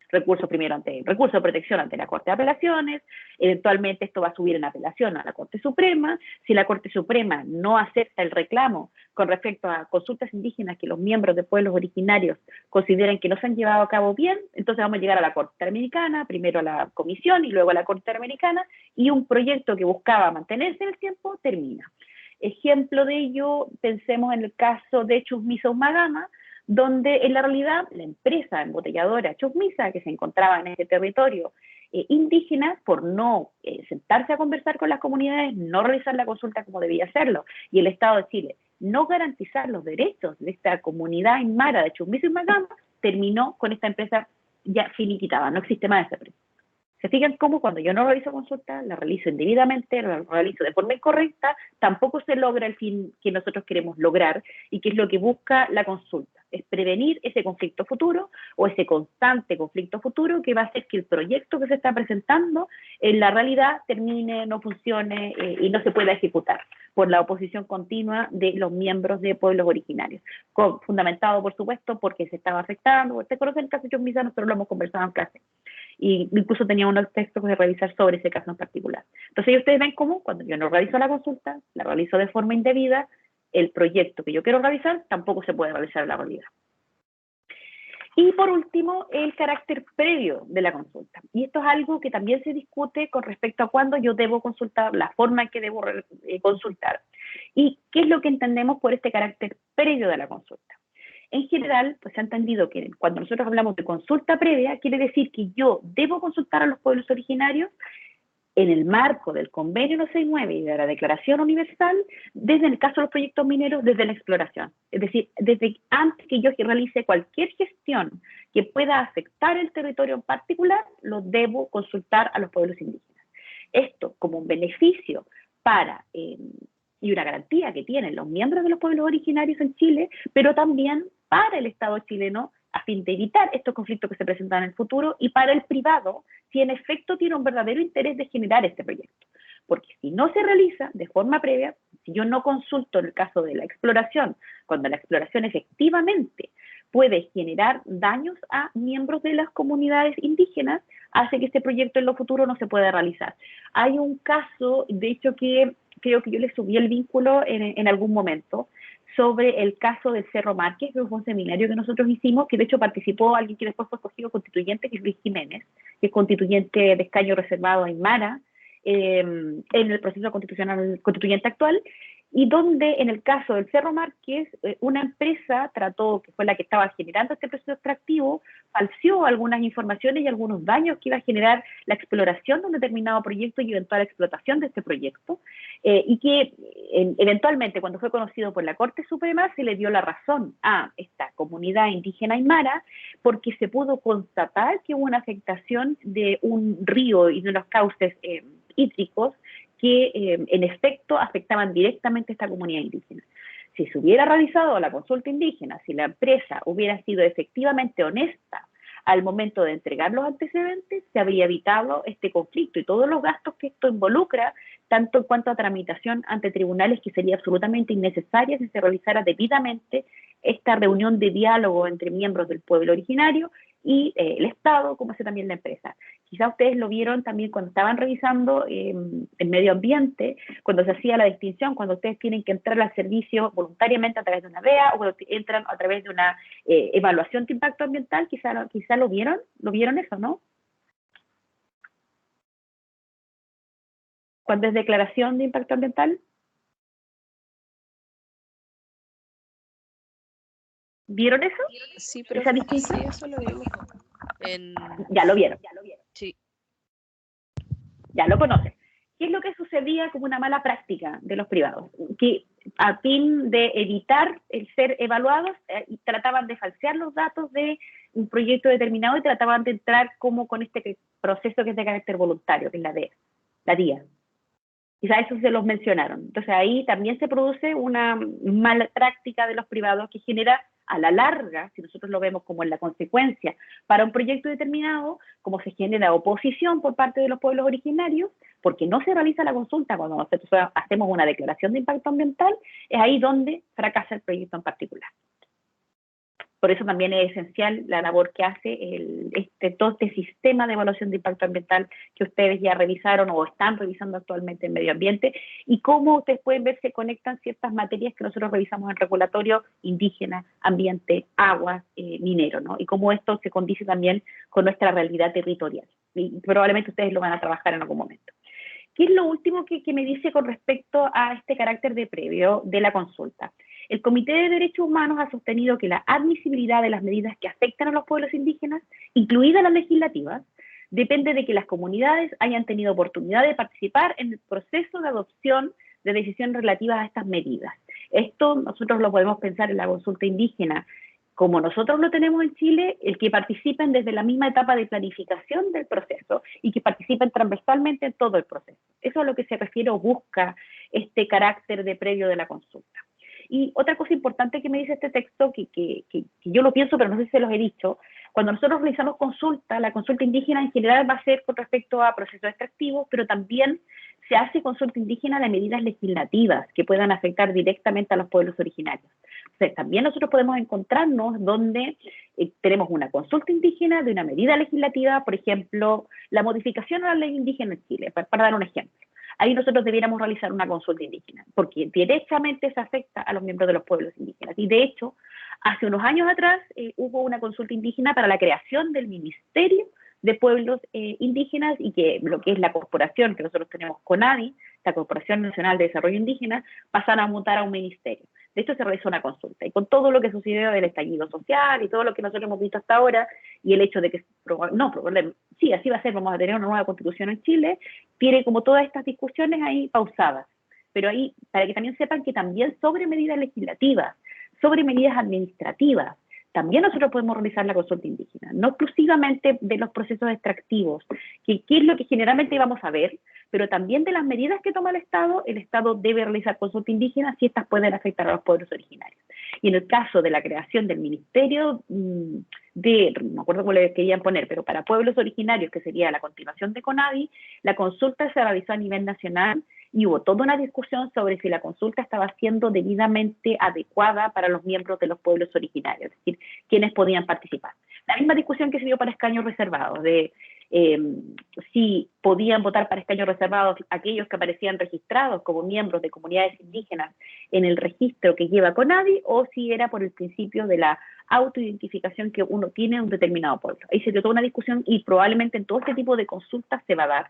Recurso de protección ante la Corte de Apelaciones, eventualmente esto va a subir en apelación a la Corte Suprema. Si la Corte Suprema no acepta el reclamo con respecto a consultas indígenas que los miembros de pueblos originarios consideran que no se han llevado a cabo bien, entonces vamos a llegar a la Corte Interamericana, primero a la Comisión y luego a la Corte Interamericana, y un proyecto que buscaba mantenerse en el tiempo termina. Ejemplo de ello, pensemos en el caso de Chusmisa Humagama, donde en la realidad la empresa embotelladora Chusmisa, que se encontraba en ese territorio indígena, por no sentarse a conversar con las comunidades, no realizar la consulta como debía hacerlo, y el Estado de Chile no garantizar los derechos de esta comunidad aymara de Chusmisa y Humagama, terminó con esta empresa ya finiquitada, no existe más esa empresa. ¿Se fijan cómo cuando yo no realizo consulta, la realizo indebidamente, la realizo de forma incorrecta, tampoco se logra el fin que nosotros queremos lograr y que es lo que busca la consulta? Es prevenir ese conflicto futuro o ese constante conflicto futuro que va a hacer que el proyecto que se está presentando en la realidad termine, no funcione y no se pueda ejecutar por la oposición continua de los miembros de pueblos originarios. Fundamentado, por supuesto, porque se estaba afectando. Usted conoce el caso de Chusmisa, nosotros lo hemos conversado en clase. Y incluso tenía unos textos que realizar sobre ese caso en particular. Entonces ustedes ven cómo cuando yo no realizo la consulta, la realizo de forma indebida, el proyecto que yo quiero realizar tampoco se puede realizar en la realidad. Y por último, el carácter previo de la consulta. Y esto es algo que también se discute con respecto a cuándo yo debo consultar, la forma en que debo consultar. Y qué es lo que entendemos por este carácter previo de la consulta. En general, pues se ha entendido que cuando nosotros hablamos de consulta previa, quiere decir que yo debo consultar a los pueblos originarios en el marco del Convenio 69 y de la Declaración Universal, desde el caso de los proyectos mineros, desde la exploración. Es decir, desde antes que yo realice cualquier gestión que pueda afectar el territorio en particular, lo debo consultar a los pueblos indígenas. Esto como un beneficio para y una garantía que tienen los miembros de los pueblos originarios en Chile, pero también para el Estado chileno, a fin de evitar estos conflictos que se presentan en el futuro, y para el privado, si en efecto tiene un verdadero interés de generar este proyecto. Porque si no se realiza de forma previa, si yo no consulto en el caso de la exploración, cuando la exploración efectivamente puede generar daños a miembros de las comunidades indígenas, hace que este proyecto en lo futuro no se pueda realizar. Hay un caso, de hecho, que creo que yo le subí el vínculo en algún momento, sobre el caso del Cerro Márquez, que fue un seminario que nosotros hicimos, que de hecho participó alguien que después fue escogido constituyente, que es Luis Jiménez, que es constituyente de escaño reservado a Aymara, en el proceso constituyente actual, y donde en el caso del Cerro Márquez, una empresa que fue la que estaba generando este proceso extractivo, falseó algunas informaciones y algunos daños que iba a generar la exploración de un determinado proyecto y eventual explotación de este proyecto, y que eventualmente cuando fue conocido por la Corte Suprema se le dio la razón a esta comunidad indígena aymara porque se pudo constatar que hubo una afectación de un río y de unos cauces hídricos que en efecto afectaban directamente a esta comunidad indígena. Si se hubiera realizado la consulta indígena, si la empresa hubiera sido efectivamente honesta al momento de entregar los antecedentes se habría evitado este conflicto y todos los gastos que esto involucra, tanto en cuanto a tramitación ante tribunales, que sería absolutamente innecesaria si se realizara debidamente esta reunión de diálogo entre miembros del pueblo originario y el Estado, como hace también la empresa. Quizá ustedes lo vieron también cuando estaban revisando el medio ambiente, cuando se hacía la distinción, cuando ustedes tienen que entrar al servicio voluntariamente a través de una DEA o cuando entran a través de una evaluación de impacto ambiental, quizá lo vieron eso, ¿no? Cuando es declaración de impacto ambiental. ¿Vieron eso? Sí, pero ¿Esa distinción? sí, eso lo vimos. Ya lo vieron. Sí. Ya lo conocen. ¿Qué es lo que sucedía como una mala práctica de los privados? Que a fin de evitar el ser evaluados, trataban de falsear los datos de un proyecto determinado y trataban de entrar como con este proceso que es de carácter voluntario, que es la DIA. Quizás eso se los mencionaron. Entonces ahí también se produce una mala práctica de los privados que genera a la larga, si nosotros lo vemos como en la consecuencia, para un proyecto determinado, como se genera oposición por parte de los pueblos originarios, porque no se realiza la consulta cuando nosotros hacemos una declaración de impacto ambiental, es ahí donde fracasa el proyecto en particular. Por eso también es esencial la labor que hace todo este sistema de evaluación de impacto ambiental que ustedes ya revisaron o están revisando actualmente en medio ambiente, y cómo ustedes pueden ver se conectan ciertas materias que nosotros revisamos en regulatorio: indígena, ambiente, aguas, minero, ¿no? Y cómo esto se condice también con nuestra realidad territorial. Y probablemente ustedes lo van a trabajar en algún momento. ¿Qué es lo último que me dice con respecto a este carácter de previo de la consulta? El Comité de Derechos Humanos ha sostenido que la admisibilidad de las medidas que afectan a los pueblos indígenas, incluidas las legislativas, depende de que las comunidades hayan tenido oportunidad de participar en el proceso de adopción de decisiones relativas a estas medidas. Esto nosotros lo podemos pensar en la consulta indígena, como nosotros lo tenemos en Chile, el que participen desde la misma etapa de planificación del proceso y que participen transversalmente en todo el proceso. Eso es a lo que se refiere o busca este carácter de previo de la consulta. Y otra cosa importante que me dice este texto, que yo lo pienso, pero no sé si se los he dicho: cuando nosotros realizamos consulta, la consulta indígena en general va a ser con respecto a procesos extractivos, pero también se hace consulta indígena de medidas legislativas que puedan afectar directamente a los pueblos originarios. Entonces, también nosotros podemos encontrarnos donde tenemos una consulta indígena de una medida legislativa, por ejemplo, la modificación a la ley indígena en Chile, para dar un ejemplo. Ahí nosotros debiéramos realizar una consulta indígena, porque directamente se afecta a los miembros de los pueblos indígenas. Y de hecho, hace unos años atrás hubo una consulta indígena para la creación del Ministerio de Pueblos Indígenas, y que lo que es la corporación que nosotros tenemos, CONADI, la Corporación Nacional de Desarrollo Indígena, pasaron a mutar a un ministerio. De hecho, se realizó una consulta, y con todo lo que sucedió del estallido social y todo lo que nosotros hemos visto hasta ahora, y el hecho de que, sí, así va a ser, vamos a tener una nueva constitución en Chile, tiene como todas estas discusiones ahí pausadas. Pero ahí, para que también sepan que también sobre medidas legislativas, sobre medidas administrativas, también nosotros podemos realizar la consulta indígena, no exclusivamente de los procesos extractivos, que es lo que generalmente vamos a ver, pero también de las medidas que toma el Estado debe realizar consulta indígena si estas pueden afectar a los pueblos originarios. Y en el caso de la creación del Ministerio no me acuerdo cómo le querían poner, pero para pueblos originarios, que sería la continuación de CONADI, la consulta se realizó a nivel nacional y hubo toda una discusión sobre si la consulta estaba siendo debidamente adecuada para los miembros de los pueblos originarios, es decir, quiénes podían participar. La misma discusión que se dio para escaños reservados, de si podían votar para escaños reservados aquellos que aparecían registrados como miembros de comunidades indígenas en el registro que lleva CONADI, o si era por el principio de la autoidentificación que uno tiene en un determinado pueblo. Ahí se dio toda una discusión, y probablemente en todo este tipo de consultas se va a dar.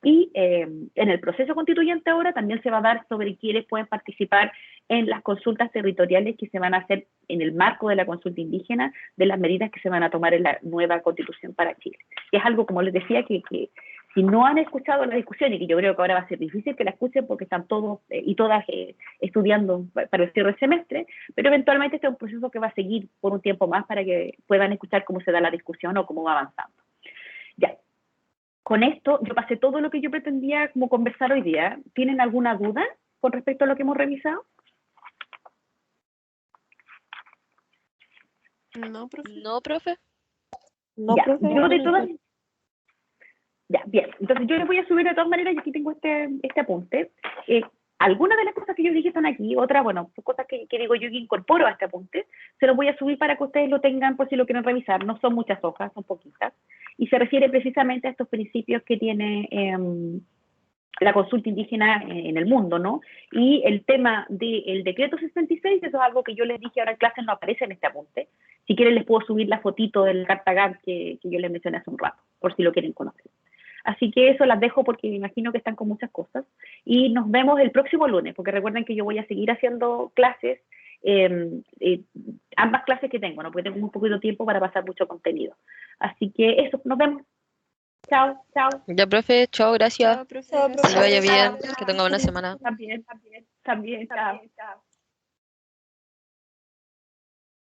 Y en el proceso constituyente ahora también se va a dar sobre quiénes pueden participar en las consultas territoriales que se van a hacer en el marco de la consulta indígena, de las medidas que se van a tomar en la nueva constitución para Chile. Y es algo, como les decía, que si no han escuchado la discusión, y que yo creo que ahora va a ser difícil que la escuchen porque están todos y todas estudiando para el cierre del semestre, pero eventualmente este es un proceso que va a seguir por un tiempo más para que puedan escuchar cómo se da la discusión o cómo va avanzando. Ya. Con esto yo pasé todo lo que yo pretendía como conversar hoy día. ¿Tienen alguna duda con respecto a lo que hemos revisado? No, profe. No, profe. No, Ya, profe, yo de no todas... sé. Ya, bien. Entonces yo les voy a subir de todas maneras, y aquí tengo este apunte. Algunas de las cosas que yo dije están aquí, otras, bueno, son cosas que digo yo que incorporo a este apunte. Se los voy a subir para que ustedes lo tengan por si lo quieren revisar. No son muchas hojas, son poquitas. Y se refiere precisamente a estos principios que tiene la consulta indígena en el mundo, ¿no? Y el tema del decreto 66, eso es algo que yo les dije ahora en clase, no aparece en este apunte. Si quieren les puedo subir la fotito del carta GAN que yo les mencioné hace un rato, por si lo quieren conocer. Así que eso las dejo porque me imagino que están con muchas cosas. Y nos vemos el próximo lunes, porque recuerden que yo voy a seguir haciendo clases, ambas clases que tengo, ¿no? Porque tengo un poquito de tiempo para pasar mucho contenido. Así que eso, nos vemos. Chao, chao. Ya, profe, chao, gracias. Chao, profe. Chao, Que Gracias. le vaya profe. bien, que tenga buena semana. También, chao.